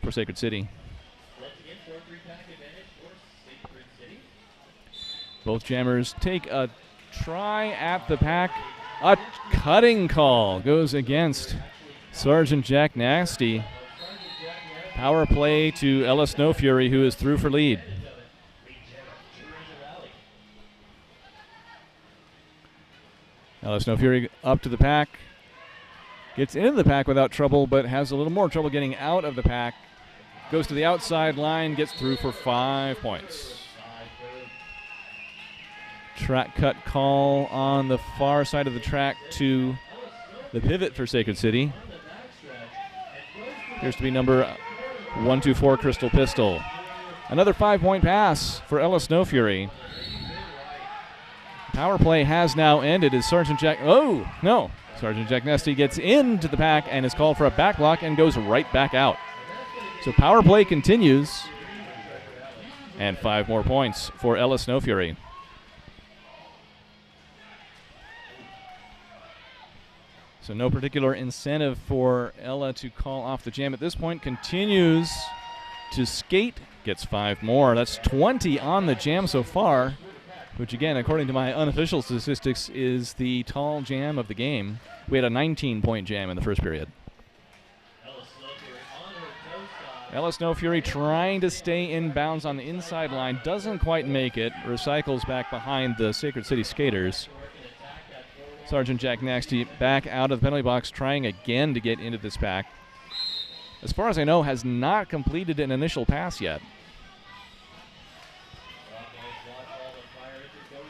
for Sacred City. Both jammers take a try at the pack. A cutting call goes against Sergeant Jack Nasty. Power play to Ella Snow Fury, who is through for lead. Ella Snow Fury up to the pack. Gets into the pack without trouble, but has a little more trouble getting out of the pack. Goes to the outside line, gets through for 5 points. Track cut call on the far side of the track to the pivot for Sacred City. Appears to be number 124, Crystal Pistol. Another 5-point pass for Ella Snow Fury. Power play has now ended as Sergeant Jack... Oh, no. Sergeant Jack Nasty gets into the pack and is called for a back block and goes right back out. So power play continues. And 5 more points for Ella Snow Fury. So no particular incentive for Ella to call off the jam at this point. Continues to skate. Gets 5 more. That's 20 on the jam so far, which again, according to my unofficial statistics, is the tall jam of the game. We had a 19-point jam in the first period. Ella Snow Fury trying to stay in bounds on the inside line. Doesn't quite make it. Recycles back behind the Sacred City skaters. Sergeant Jack Nasty back out of the penalty box, trying again to get into this pack. As far as I know, has not completed an initial pass yet.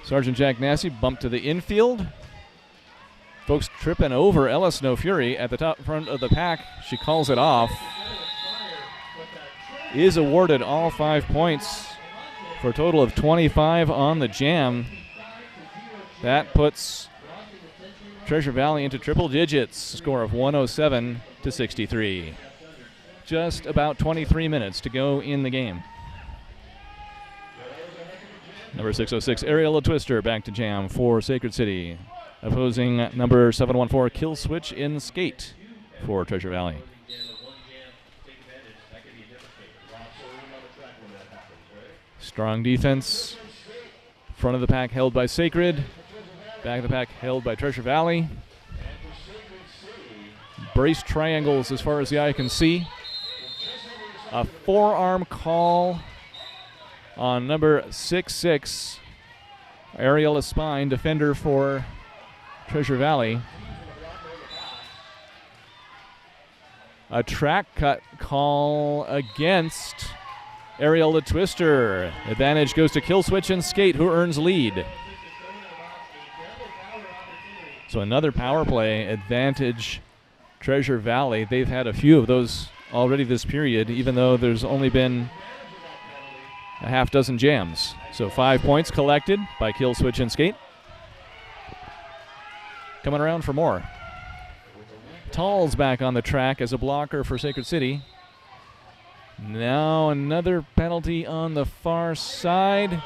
Sergeant Jack Nasty bumped to the infield. Folks tripping over Ella Snow Fury at the top front of the pack. She calls it off. Is awarded all 5 points for a total of 25 on the jam. That puts Treasure Valley into triple digits, a score of 107-63. Just about 23 minutes to go in the game. Number 606, Ariella Twister back to jam for Sacred City. Opposing number 714, Kill Switch in skate for Treasure Valley. Strong defense. Front of the pack held by Sacred. Back of the pack held by Treasure Valley. Brace triangles as far as the eye can see. A forearm call on number 6'6", Ariella Spine, defender for Treasure Valley. A track cut call against Ariella Twister. Advantage goes to Kill Switch and Skate, who earns lead. So another power play advantage, Treasure Valley. They've had a few of those already this period, even though there's only been a half dozen jams. So 5 points collected by Kill Switch and Skate. Coming around for more. Tall's back on the track as a blocker for Sacred City. Now another penalty on the far side.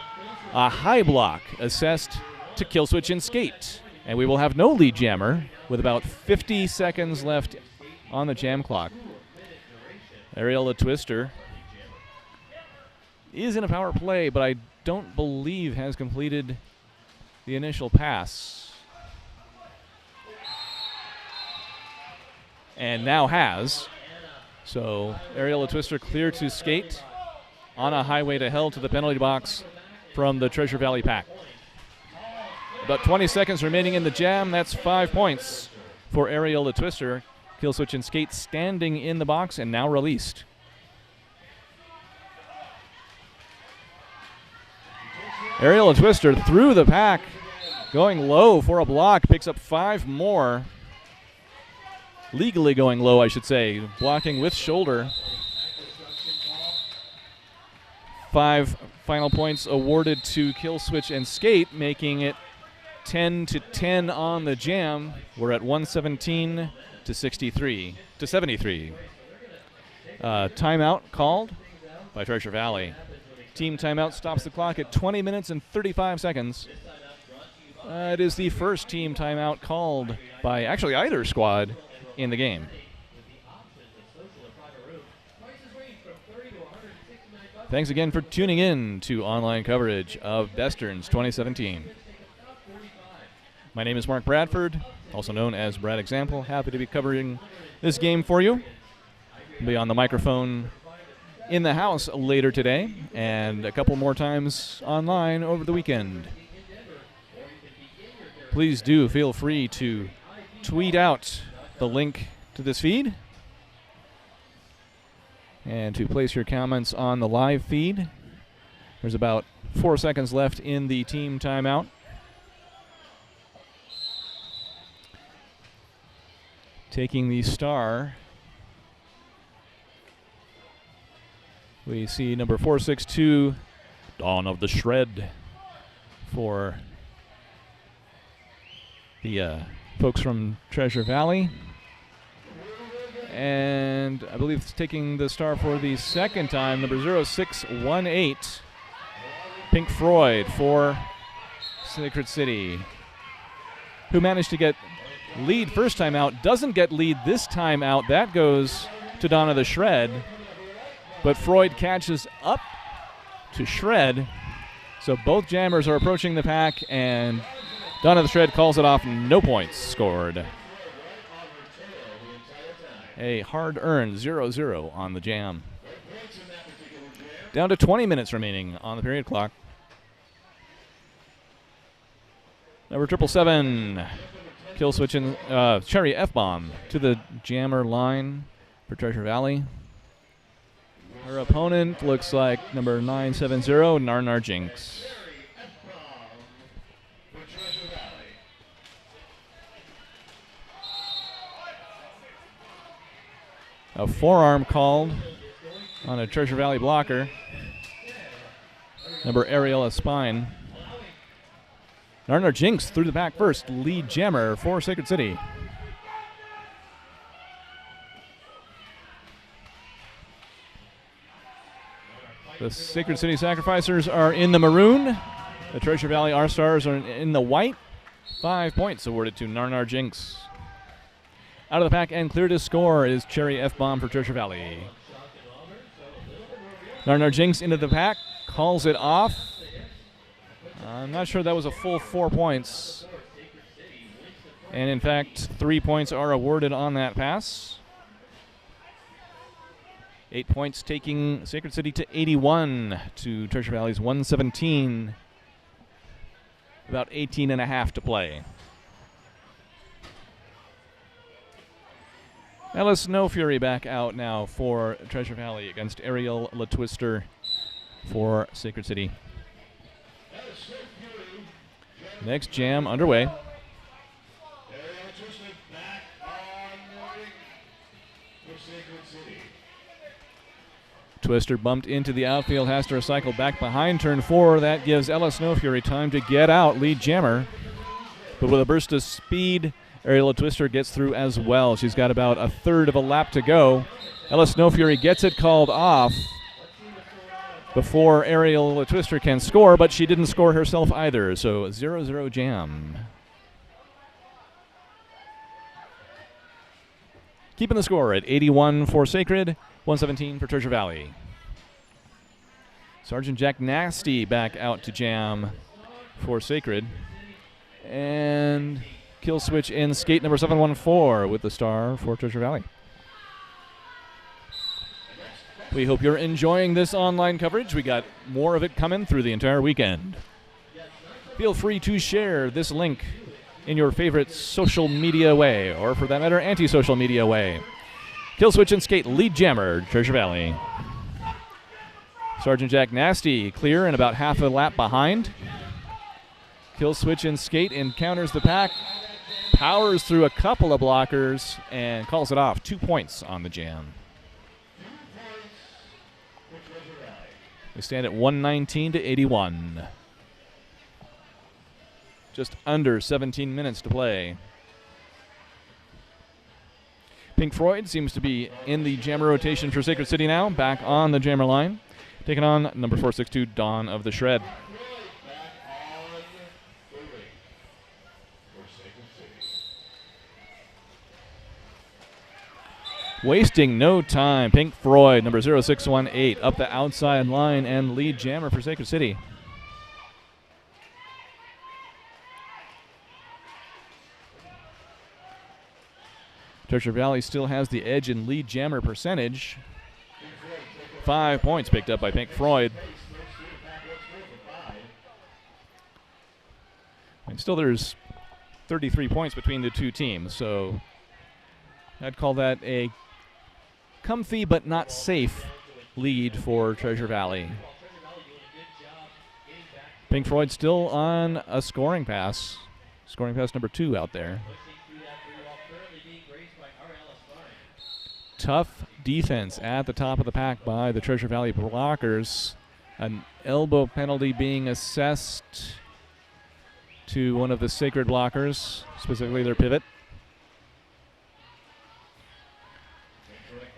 A high block assessed to kill switch and skate. And we will have no lead jammer with about 50 seconds left on the jam clock. Ariella Twister is in a power play, but I don't believe has completed the initial pass. And now has. So Ariella Twister clear to skate on a highway to hell to the penalty box from the Treasure Valley pack. About 20 seconds remaining in the jam. That's 5 points for Ariella Twister. Kill switch and skate standing in the box and now released. Ariella Twister through the pack, going low for a block, picks up 5 more. Legally going low, I should say, blocking with shoulder. 5 final points awarded to kill switch and skate, making it 10-10 on the jam. We're at 117 to 73 to 73. Timeout called by Treasure Valley. Team timeout stops the clock at 20 minutes and 35 seconds. It is the first team timeout called by actually either squad in the game. Thanks again for tuning in to online coverage of BESTERNS 2017. My name is Mark Bradford, also known as Brad Example. Happy to be covering this game for you. I'll be on the microphone in the house later today and a couple more times online over the weekend. Please do feel free to tweet out the link to this feed and to place your comments on the live feed. There's about 4 seconds left in the team timeout. Taking the star, we see number 462, Dawn of the Shred, for the folks from Treasure Valley. And I believe it's taking the star for the second time, number 0618, Pink Floyd for Sacred City, who managed to get lead first time out, doesn't get lead this time out. That goes to Dawn of the Shred. But Freud catches up to Shred. So both jammers are approaching the pack, and Dawn of the Shred calls it off. No points scored. A hard-earned 0-0 on the jam. Down to 20 minutes remaining on the period clock. Number 777, kill switch and Cherry F-bomb to the jammer line for Treasure Valley. Her opponent looks like number 970, Narnar Jinx. A forearm called on a Treasure Valley blocker. Number Ariella Spine. Narnar Jinx through the back first, lead jammer for Sacred City. The Sacred City Sacrificers are in the maroon. The Treasure Valley R-Stars are in the white. 5 points awarded to Narnar Jinx. Out of the pack and clear to score is Cherry F-bomb for Treasure Valley. Narnar Jinx into the pack, calls it off. I'm not sure that was a full 4 points. And in fact, 3 points are awarded on that pass. 8 points taking Sacred City to 81 to Treasure Valley's 117. About 18 and a half to play. Alice No Fury back out now for Treasure Valley against Ariella Twister for Sacred City. Next jam underway. Twister bumped into the outfield, has to recycle back behind turn 4. That gives Ella Snow Fury time to get out, lead jammer. But with a burst of speed, Ariella Twister gets through as well. She's got about a third of a lap to go. Ella Snow Fury gets it called off. before Ariel Twister can score, but she didn't score herself either, so 0-0 jam. Keeping the score at 81 for Sacred, 117 for Treasure Valley. Sergeant Jack Nasty back out to jam for Sacred. And kill switch in skate number 714 with the star for Treasure Valley. We hope you're enjoying this online coverage. We got more of it coming through the entire weekend. Feel free to share this link in your favorite social media way, or for that matter, anti-social media way. Kill switch and skate lead jammer, Treasure Valley. Sergeant Jack Nasty clear and about half a lap behind. Kill switch and skate encounters the pack, powers through a couple of blockers, and calls it off. 2 points on the jam. We stand at 119 to 81. Just under 17 minutes to play. Pink Floyd seems to be in the jammer rotation for Sacred City now, back on the jammer line, taking on number 462, Dawn of the Shred. Wasting no time, Pink Floyd, number 0618, up the outside line and lead jammer for Sacred City. Treasure Valley still has the edge in lead jammer percentage. 5 points picked up by Pink Floyd. And still there's 33 points between the two teams, so I'd call that a comfy but not safe lead for Treasure Valley. Pink Floyd still on a scoring pass number 2 out there. Tough defense at the top of the pack by the Treasure Valley blockers. An elbow penalty being assessed to one of the Sacred blockers, specifically their pivot.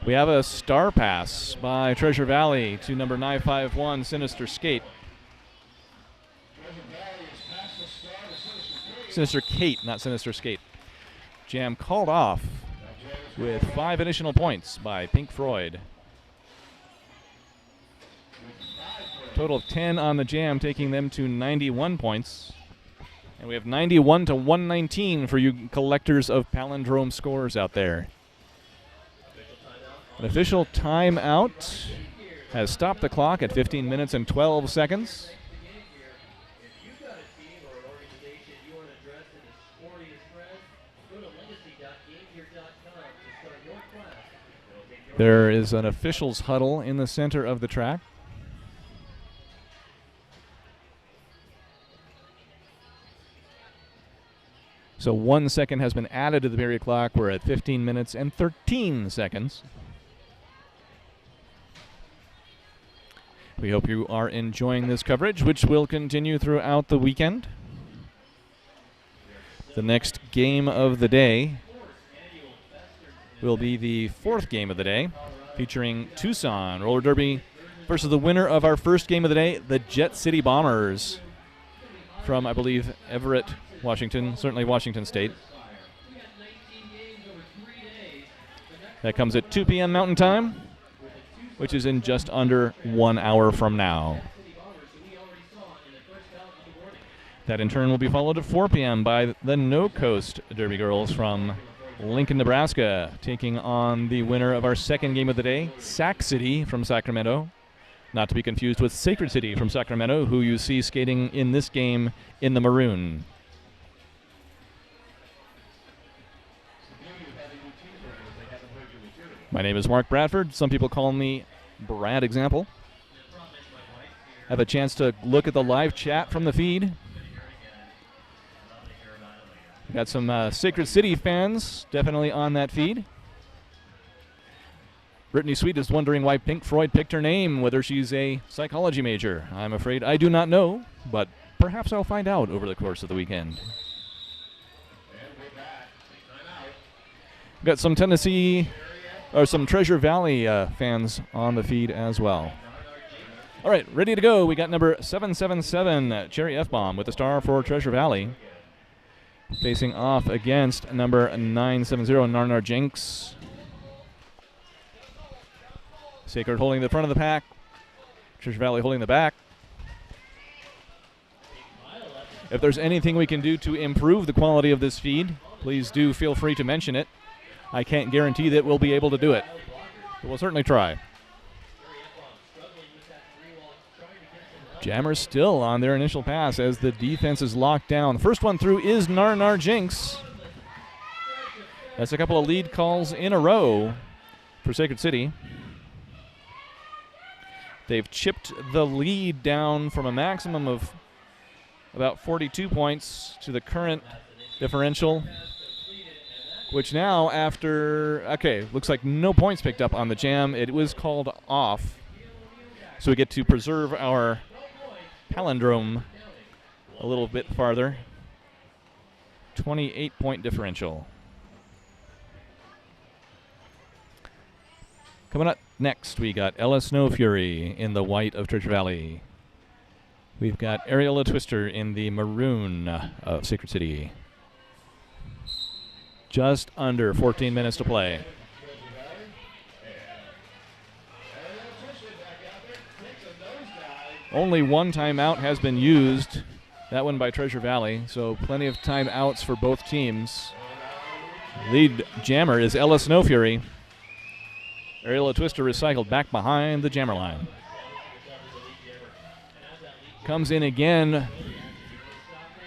We have a star pass by Treasure Valley to number 951, Sinister Skate. Sinister Kate, not Sinister Skate. Jam called off with 5 additional points by Pink Floyd. Total of 10 on the jam, taking them to 91 points. And we have 91 to 119 for you collectors of palindrome scores out there. An official timeout has stopped the clock at 15 minutes and 12 seconds. There is an officials huddle in the center of the track. So 1 second has been added to the period clock. We're at 15 minutes and 13 seconds. We hope you are enjoying this coverage, which will continue throughout the weekend. The next game of the day will be the 4th game of the day, featuring Tucson Roller Derby versus the winner of our first game of the day, the Jet City Bombers from, I believe, Everett, Washington, certainly Washington State. That comes at 2 p.m. Mountain Time, which is in just under 1 hour from now. That in turn will be followed at 4 p.m. by the No Coast Derby Girls from Lincoln, Nebraska, taking on the winner of our second game of the day, Sac City from Sacramento. Not to be confused with Sacred City from Sacramento, who you see skating in this game in the maroon. My name is Mark Bradford. Some people call me Brad Example. Have a chance to look at the live chat from the feed. Got some Sacred City fans definitely on that feed. Brittany Sweet is wondering why Pink Floyd picked her name, whether she's a psychology major. I'm afraid I do not know, but perhaps I'll find out over the course of the weekend. Got some Tennessee, or some Treasure Valley fans on the feed as well. All right, ready to go. We got number 777, Cherry F-Bomb, with the star for Treasure Valley. Facing off against number 970, Narnar Jinx. Sacred holding the front of the pack. Treasure Valley holding the back. If there's anything we can do to improve the quality of this feed, please do feel free to mention it. I can't guarantee that we'll be able to do it, but we'll certainly try. Jammers still on their initial pass as the defense is locked down. The first one through is Narnar Jinx. That's a couple of lead calls in a row for Sacred City. They've chipped the lead down from a maximum of about 42 points to the current differential, which now looks like no points picked up on the jam. It was called off. So we get to preserve our palindrome a little bit farther. 28-point differential. Coming up next, we got Ella Snow Fury in the white of Treasure Valley. We've got Areola Twister in the maroon of Sacred City. Just under 14 minutes to play. Only one timeout has been used, that one by Treasure Valley, so plenty of timeouts for both teams. Lead jammer is Ella Snow Fury. Areola Twister recycled back behind the jammer line. Comes in again,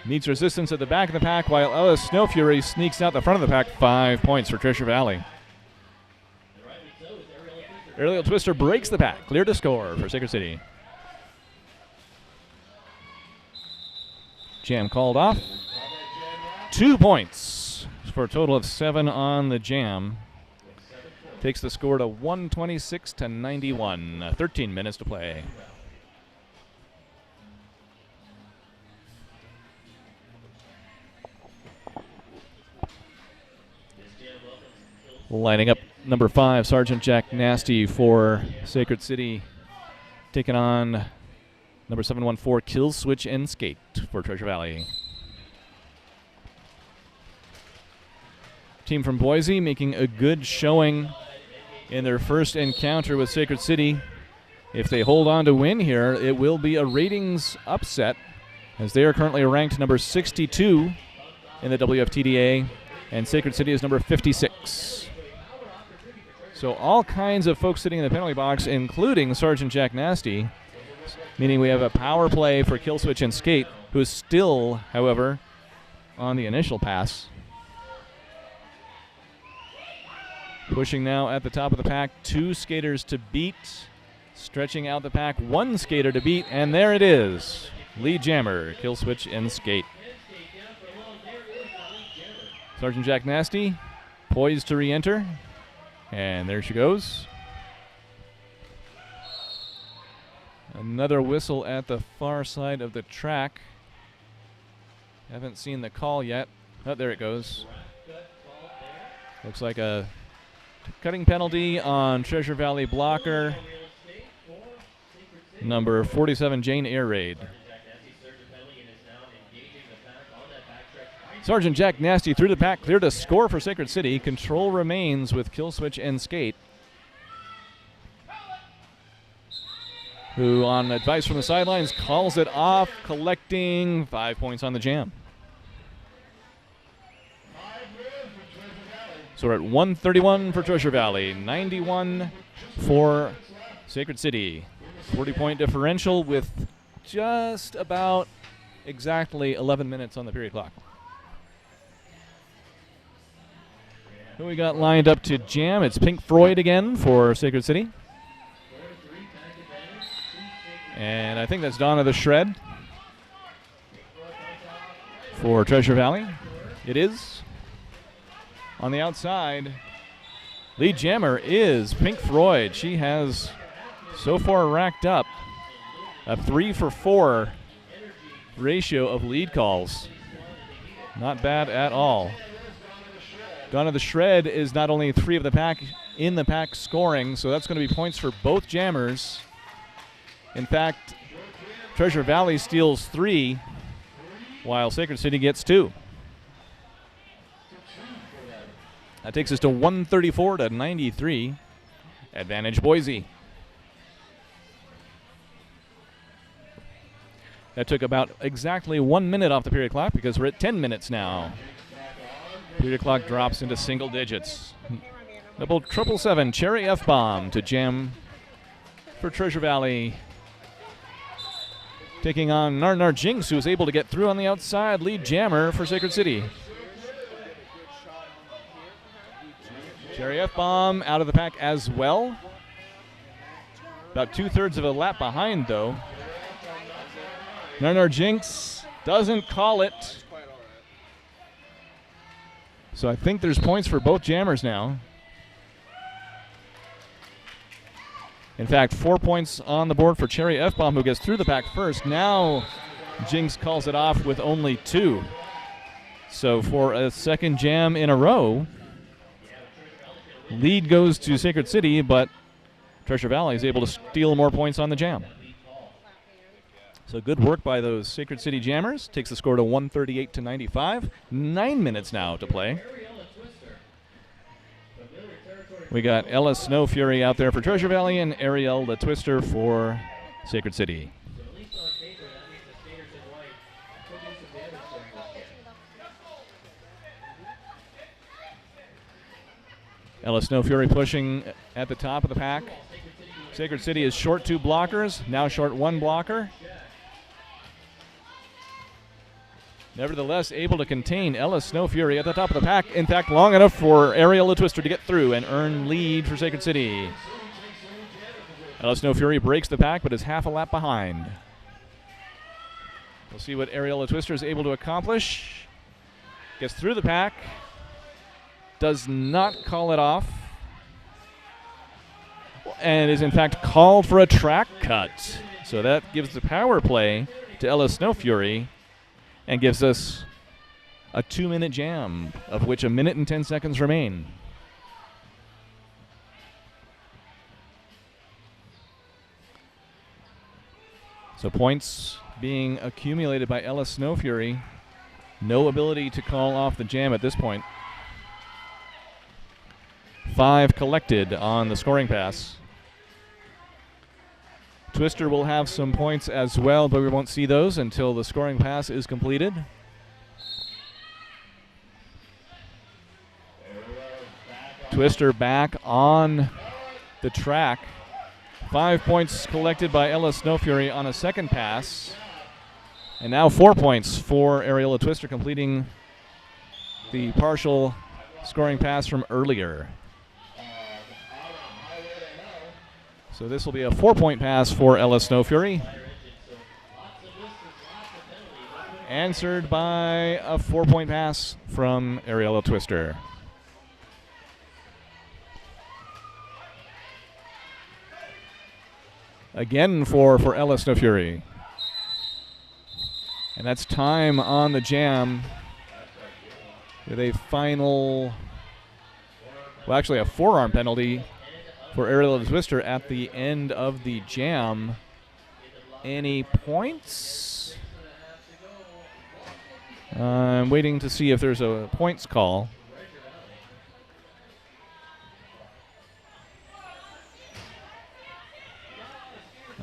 meets resistance at the back of the pack while Ella Snow Fury sneaks out the front of the pack. 5 points for Treasure Valley. Areola Twister breaks the pack, clear to score for Sacred City. Jam called off. 2 points for a total of 7 on the jam. Takes the score to 126 to 91. 13 minutes to play. Lining up number 5, Sergeant Jack Nasty for Sacred City, taking on number 714, Kill Switch and Skate for Treasure Valley. Team from Boise making a good showing in their first encounter with Sacred City. If they hold on to win here, it will be a ratings upset, as they are currently ranked number 62 in the WFTDA, and Sacred City is number 56. So all kinds of folks sitting in the penalty box, including Sergeant Jack Nasty, meaning we have a power play for Kill Switch and Skate, who is still, however, on the initial pass. Pushing now at the top of the pack, 2 skaters to beat. Stretching out the pack, 1 skater to beat, and there it is. Lead jammer, Kill Switch and Skate. Sergeant Jack Nasty poised to re-enter, and there she goes. Another whistle at the far side of the track. Haven't seen the call yet. Oh, there it goes. Looks like a cutting penalty on Treasure Valley blocker. Number 47, Jane Air Raid. Sergeant Jack Nasty through the pack, cleared a score for Sacred City. Control remains with Kill Switch and Skate, who on advice from the sidelines calls it off, collecting 5 points on the jam. So we're at 131 for Treasure Valley, 91 for Sacred City. 40-point differential with just about exactly 11 minutes on the period clock. Who we got lined up to jam? It's Pink Floyd again for Sacred City. And I think that's Donna the Shred for Treasure Valley. It is. On the outside, lead jammer is Pink Floyd. She has so far racked up a 3-for-4 ratio of lead calls. Not bad at all. Donna the Shred is not only 3 of the pack in the pack scoring, so that's going to be points for both jammers. In fact, Treasure Valley steals 3, while Sacred City gets 2. That takes us to 134-93. Advantage Boise. That took about exactly 1 minute off the period clock because we're at 10 minutes now. Period clock drops into single digits. Double 777 Cherry F-Bomb to jam for Treasure Valley. Taking on Nar Jinx, who was able to get through on the outside. Lead jammer for Sacred City. Cherry F-Bomb out of the pack as well. About 2/3 of a lap behind, though. Nar Jinx doesn't call it. So I think there's points for both jammers now. In fact, 4 points on the board for Cherry F-Bomb, who gets through the pack first. Now Jinx calls it off with only 2. So for a second jam in a row, lead goes to Sacred City, but Treasure Valley is able to steal more points on the jam. So good work by those Sacred City jammers. Takes the score to 138-95. 9 minutes now to play. We got Ella Snow Fury out there for Treasure Valley and Ariel the Twister for Sacred City. Ella Snow Fury pushing at the top of the pack. Sacred City is short 2 blockers, now short 1 blocker. Nevertheless, able to contain Ella Snow Fury at the top of the pack. In fact, long enough for Ariel the Twister to get through and earn lead for Sacred City. Ella Snow Fury breaks the pack, but is half a lap behind. We'll see what Ariel the Twister is able to accomplish. Gets through the pack. Does not call it off. And is in fact called for a track cut. So that gives the power play to Ella Snow Fury and gives us a 2-minute jam, of which 1 minute and 10 seconds remain. So points being accumulated by Ella Snow Fury. No ability to call off the jam at this point. 5 collected on the scoring pass. Twister will have some points as well, but we won't see those until the scoring pass is completed. Twister back on the track. 5 points collected by Ella Snow Fury on a second pass. And now 4 points for Ariel Twister, completing the partial scoring pass from earlier. So this will be a 4-point pass for Ella Snow Fury. Answered by a 4-point pass from Ariel Twister. Again for Ella Snow Fury. And that's time on the jam with a final, well, actually a forearm penalty for Ariel Twister at the end of the jam. Any points? I'm waiting to see if there's a points call.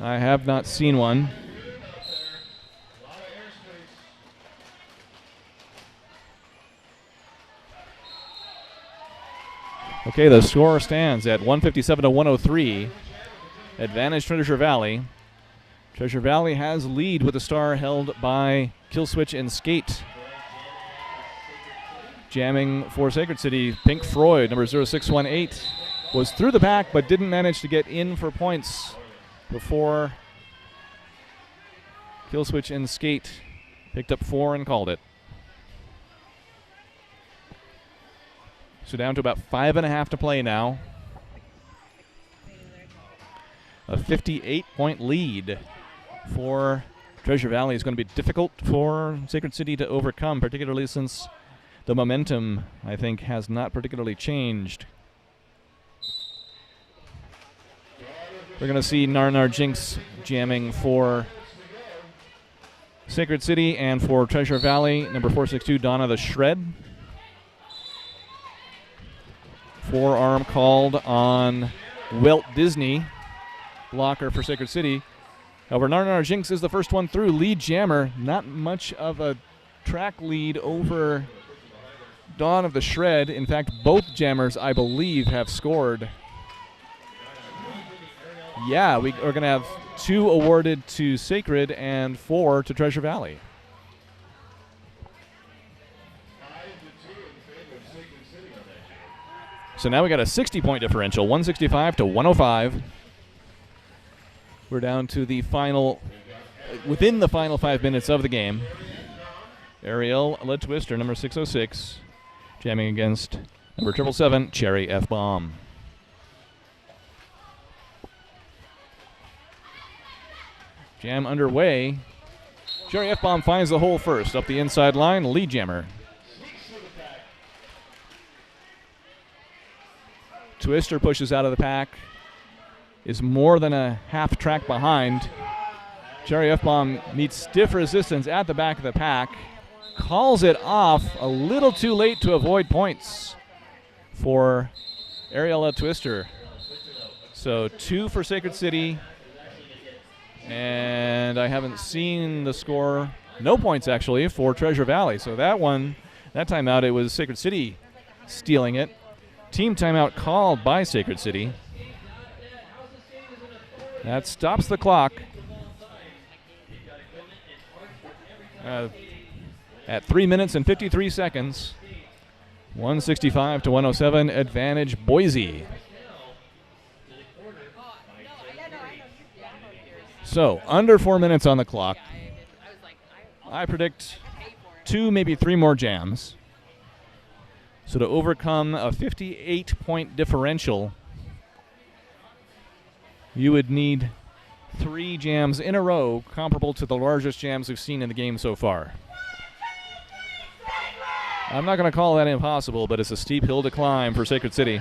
I have not seen one. Okay, the score stands at 157-103. Advantage Treasure Valley. Treasure Valley has lead with the star held by Killswitch and Skate. Jamming for Sacred City, Pink Floyd, number 0618, was through the pack but didn't manage to get in for points before Killswitch and Skate picked up 4 and called it. So down to about 5.5 to play now. A 58-point lead for Treasure Valley is going to be difficult for Sacred City to overcome, particularly since the momentum, I think, has not particularly changed. We're going to see Narnar Jinx jamming for Sacred City, and for Treasure Valley, number 462, Donna the Shred. Forearm called on Walt Disney, blocker for Sacred City. However, Narnar Jinx is the first one through. Lead jammer, not much of a track lead over Dawn of the Shred. In fact, both jammers, I believe, have scored. Yeah, we are going to have 2 awarded to Sacred and 4 to Treasure Valley. So now we got a 60-point differential, 165 to 105. We're down to the final, within the final 5 minutes of the game. Ariel led Twister, number 606, jamming against number 777, Cherry F-Bomb. Jam underway. Cherry F-Bomb finds the hole first, up the inside line, lead jammer. Twister pushes out of the pack, is more than a half track behind. Cherry F-Bomb meets stiff resistance at the back of the pack, calls it off a little too late to avoid points for Ariella Twister. So 2 for Sacred City, and I haven't seen the score, no points actually, for Treasure Valley. So that one, that timeout, it was Sacred City stealing it. Team timeout called by Sacred City. That stops the clock at 3 minutes and 53 seconds. 165 to 107, advantage Boise. So, under 4 minutes on the clock. I predict 2, maybe 3 more jams. So to overcome a 58-point differential, you would need 3 jams in a row, comparable to the largest jams we've seen in the game so far. I'm not going to call that impossible, but it's a steep hill to climb for Sacred City.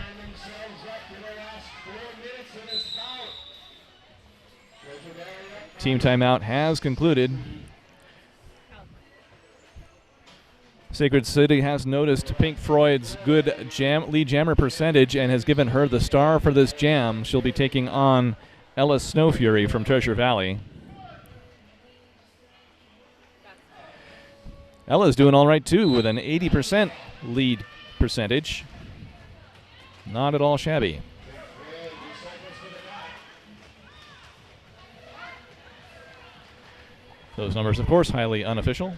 Team timeout has concluded. Sacred City has noticed Pink Floyd's good lead jammer percentage and has given her the star for this jam. She'll be taking on Ella Snow Fury from Treasure Valley. Ella's doing all right too with an 80% lead percentage. Not at all shabby. Those numbers, of course, highly unofficial.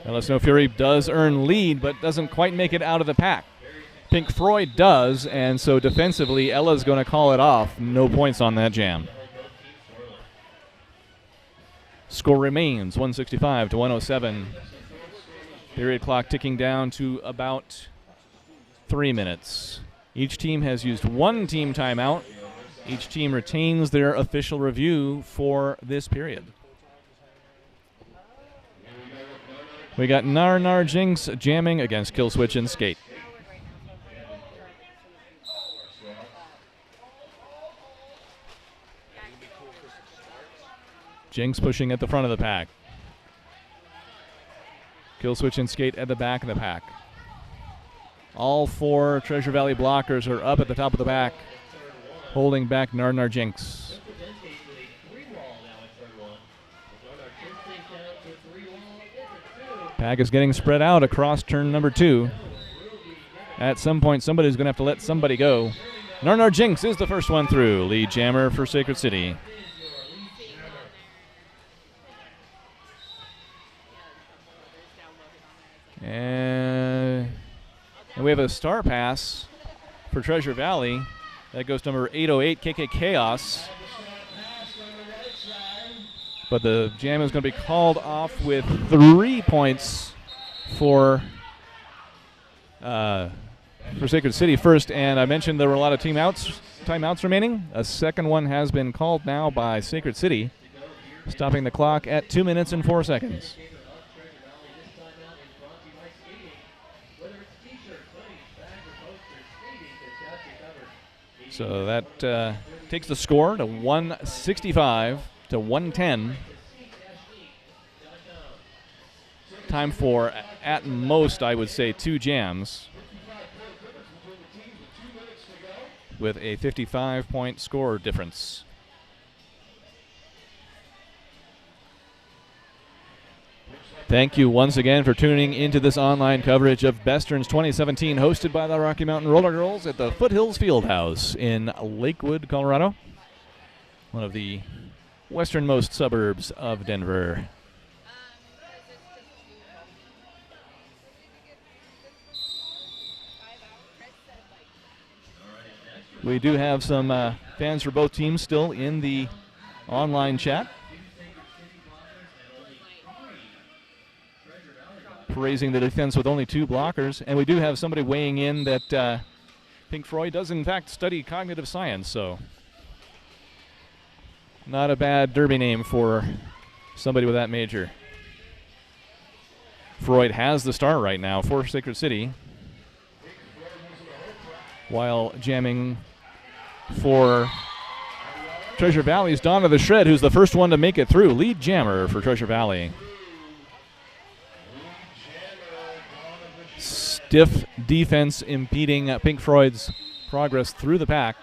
Ella Snow Fury does earn lead, but doesn't quite make it out of the pack. Pink Floyd does, and so defensively, Ella's going to call it off. No points on that jam. Score remains 165 to 107. Period clock ticking down to about 3 minutes. Each team has used 1 team timeout. Each team retains their official review for this period. We got Narnar Jinx jamming against Killswitch and Skate. Jinx pushing at the front of the pack. Killswitch and Skate at the back of the pack. All 4 Treasure Valley blockers are up at the top of the pack, holding back Narnar Jinx. Pack is getting spread out across turn number 2. At some point, somebody's going to have to let somebody go. Narnar Jinx is the first one through. Lead jammer for Sacred City. And we have a star pass for Treasure Valley. That goes to number 808, KK Chaos. But the jam is going to be called off with 3 points for Sacred City first. And I mentioned there were a lot of timeouts remaining. A second one has been called now by Sacred City, stopping the clock at 2 minutes and 4 seconds. So that takes the score to 165 to 110. Time for, at most, I would say 2 jams, with a 55-point score difference. Thank you once again for tuning into this online coverage of BESTERNS 2017, hosted by the Rocky Mountain Roller Girls at the Foothills Fieldhouse in Lakewood, Colorado, one of the westernmost suburbs of Denver. We do have some fans for both teams still in the online chat, praising the defense with only 2 blockers. And we do have somebody weighing in that Pink Floyd does in fact study cognitive science, so not a bad derby name for somebody with that major. Freud has the start right now for Sacred City, while jamming for Treasure Valley's Donna the Shred, who's the first one to make it through. Lead jammer for Treasure Valley. Stiff defense impeding Pink Floyd's progress through the pack.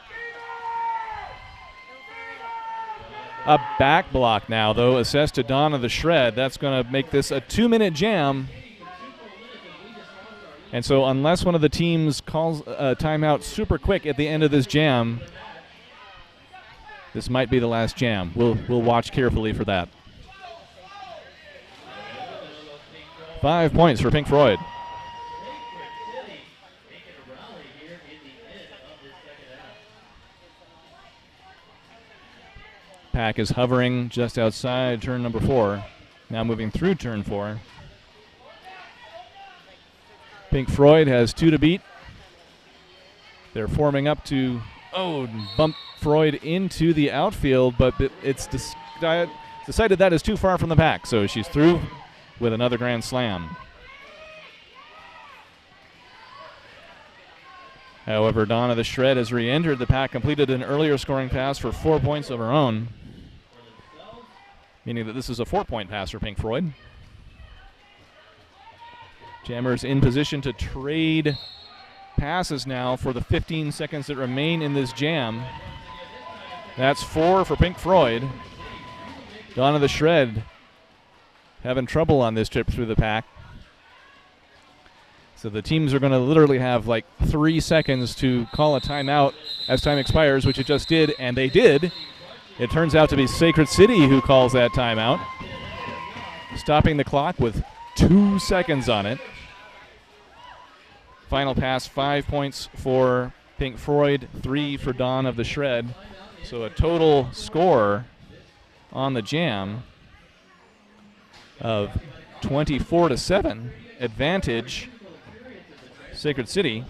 A back block now, though, assessed to Donna the Shred. That's going to make this a 2-minute jam. And so unless one of the teams calls a timeout super quick at the end of this jam, this might be the last jam. We'll watch carefully for that. 5 points for Pink Floyd. Pack is hovering just outside turn number 4. Now moving through turn 4. Pink Floyd has 2 to beat. They're forming up to, bump Floyd into the outfield, but it's decided that is too far from the pack, so she's through with another grand slam. However, Donna the Shred has re-entered the pack, completed an earlier scoring pass for 4 points of her own, meaning that this is a 4-point pass for Pink Floyd. Jammers in position to trade passes now for the 15 seconds that remain in this jam. That's 4 for Pink Floyd. Donna the Shred having trouble on this trip through the pack. So the teams are going to literally have like 3 seconds to call a timeout as time expires, which it just did, and they did. It turns out to be Sacred City who calls that timeout, stopping the clock with 2 seconds on it. Final pass, 5 points for Pink Floyd, 3 for Dawn of the Shred. So a total score on the jam of 24-7, advantage Sacred City.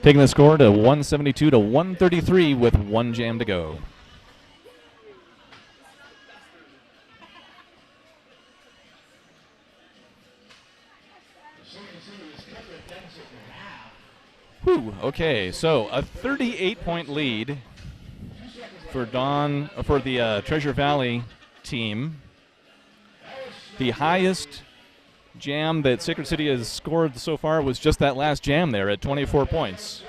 Taking the score to 172 to 133 with 1 jam to go. Okay, so a 38-point lead for the Treasure Valley team. The highest jam that Sacred City has scored so far was just that last jam there at 24 points.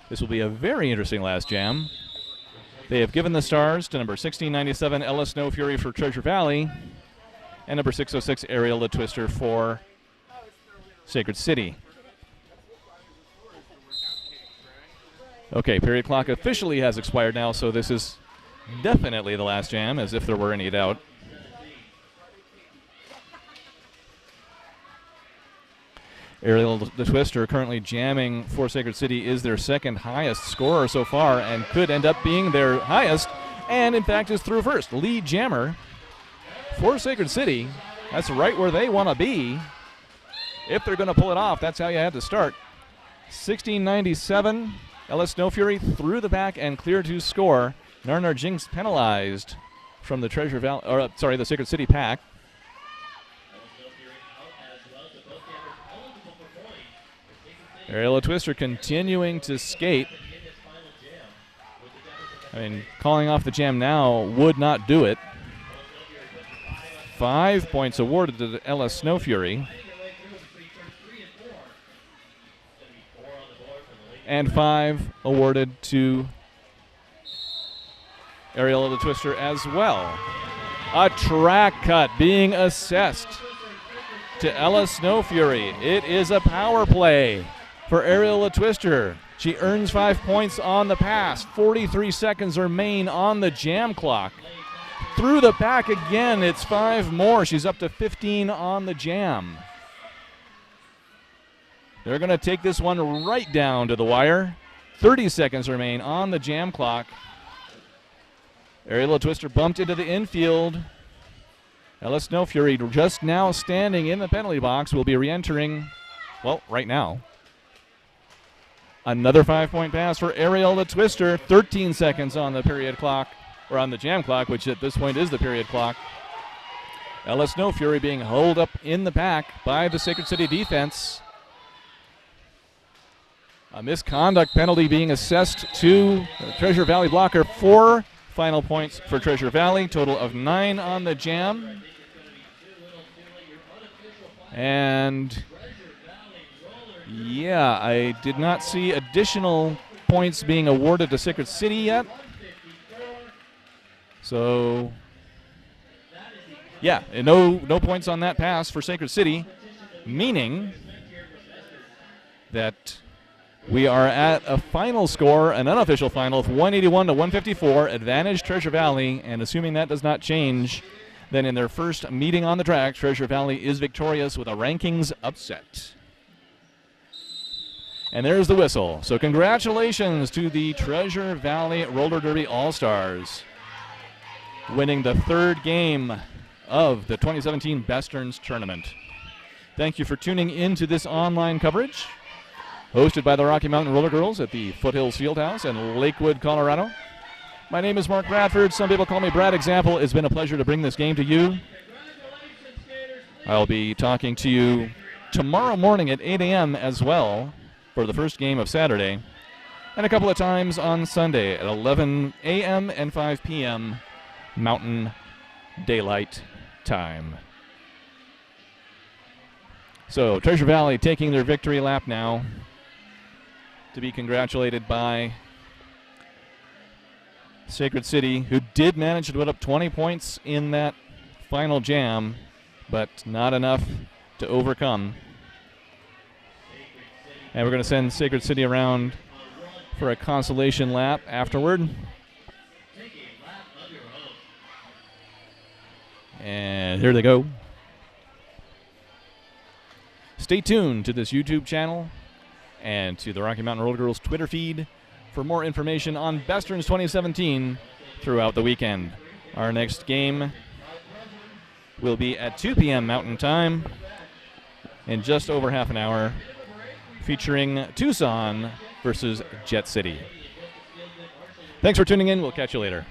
This will be a very interesting last jam. They have given the stars to number 1697 Ella Snow Fury for Treasure Valley and number 606 Ariel the Twister for Sacred City. Okay, period clock officially has expired now, so this is definitely the last jam, as if there were any doubt. Ariel the Twister, currently jamming for Sacred City, is their second highest scorer so far and could end up being their highest, and in fact is through first. Lead jammer for Sacred City. That's right where they want to be. If they're going to pull it off, that's how you had to start. 1697, Ella Snow Fury through the back and clear to score. Narnar Jinx penalized from the the Sacred City pack. Aerial Twister continuing to skate. I mean, calling off the jam now would not do it. 5 points awarded to Ella Snow Fury. And 5 awarded to Aerial the Twister as well. A track cut being assessed to Ella Snow Fury. It is a power play for Aerial the Twister. She earns 5 points on the pass. 43 seconds remain on the jam clock. Through the back again, it's 5 more. She's up to 15 on the jam. They're going to take this one right down to the wire. 30 seconds remain on the jam clock. Aerial Twister bumped into the infield. Ella Snow Fury just now standing in the penalty box will be re-entering, well, right now. Another 5-point pass for Aerial the Twister. 13 seconds on the period clock, or on the jam clock, which at this point is the period clock. Ella Snow Fury being held up in the pack by the Sacred City defense. A misconduct penalty being assessed to the Treasure Valley blocker. 4 final points for Treasure Valley, total of 9 on the jam. And yeah, I did not see additional points being awarded to Sacred City yet. So yeah, no points on that pass for Sacred City, meaning that we are at a final score, an unofficial final of 181 to 154, advantage Treasure Valley, and assuming that does not change, then in their first meeting on the track, Treasure Valley is victorious with a rankings upset. And there's the whistle. So congratulations to the Treasure Valley Roller Derby All-Stars, winning the 3rd game of the 2017 BESTERNS tournament. Thank you for tuning in to this online coverage, hosted by the Rocky Mountain Roller Girls at the Foothills Fieldhouse in Lakewood, Colorado. My name is Mark Bradford. Some people call me Brad Example. It's been a pleasure to bring this game to you. I'll be talking to you tomorrow morning at 8 a.m. as well for the first game of Saturday, and a couple of times on Sunday at 11 a.m. and 5 p.m. Mountain Daylight Time. So Treasure Valley taking their victory lap now, to be congratulated by Sacred City, who did manage to put up 20 points in that final jam, but not enough to overcome. And we're going to send Sacred City around for a consolation lap afterward. And here they go. Stay tuned to this YouTube channel and to the Rocky Mountain Roller Girls Twitter feed for more information on BESTERNS 2017 throughout the weekend. Our next game will be at 2 p.m. Mountain Time in just over half an hour, featuring Tucson versus Jet City. Thanks for tuning in. We'll catch you later.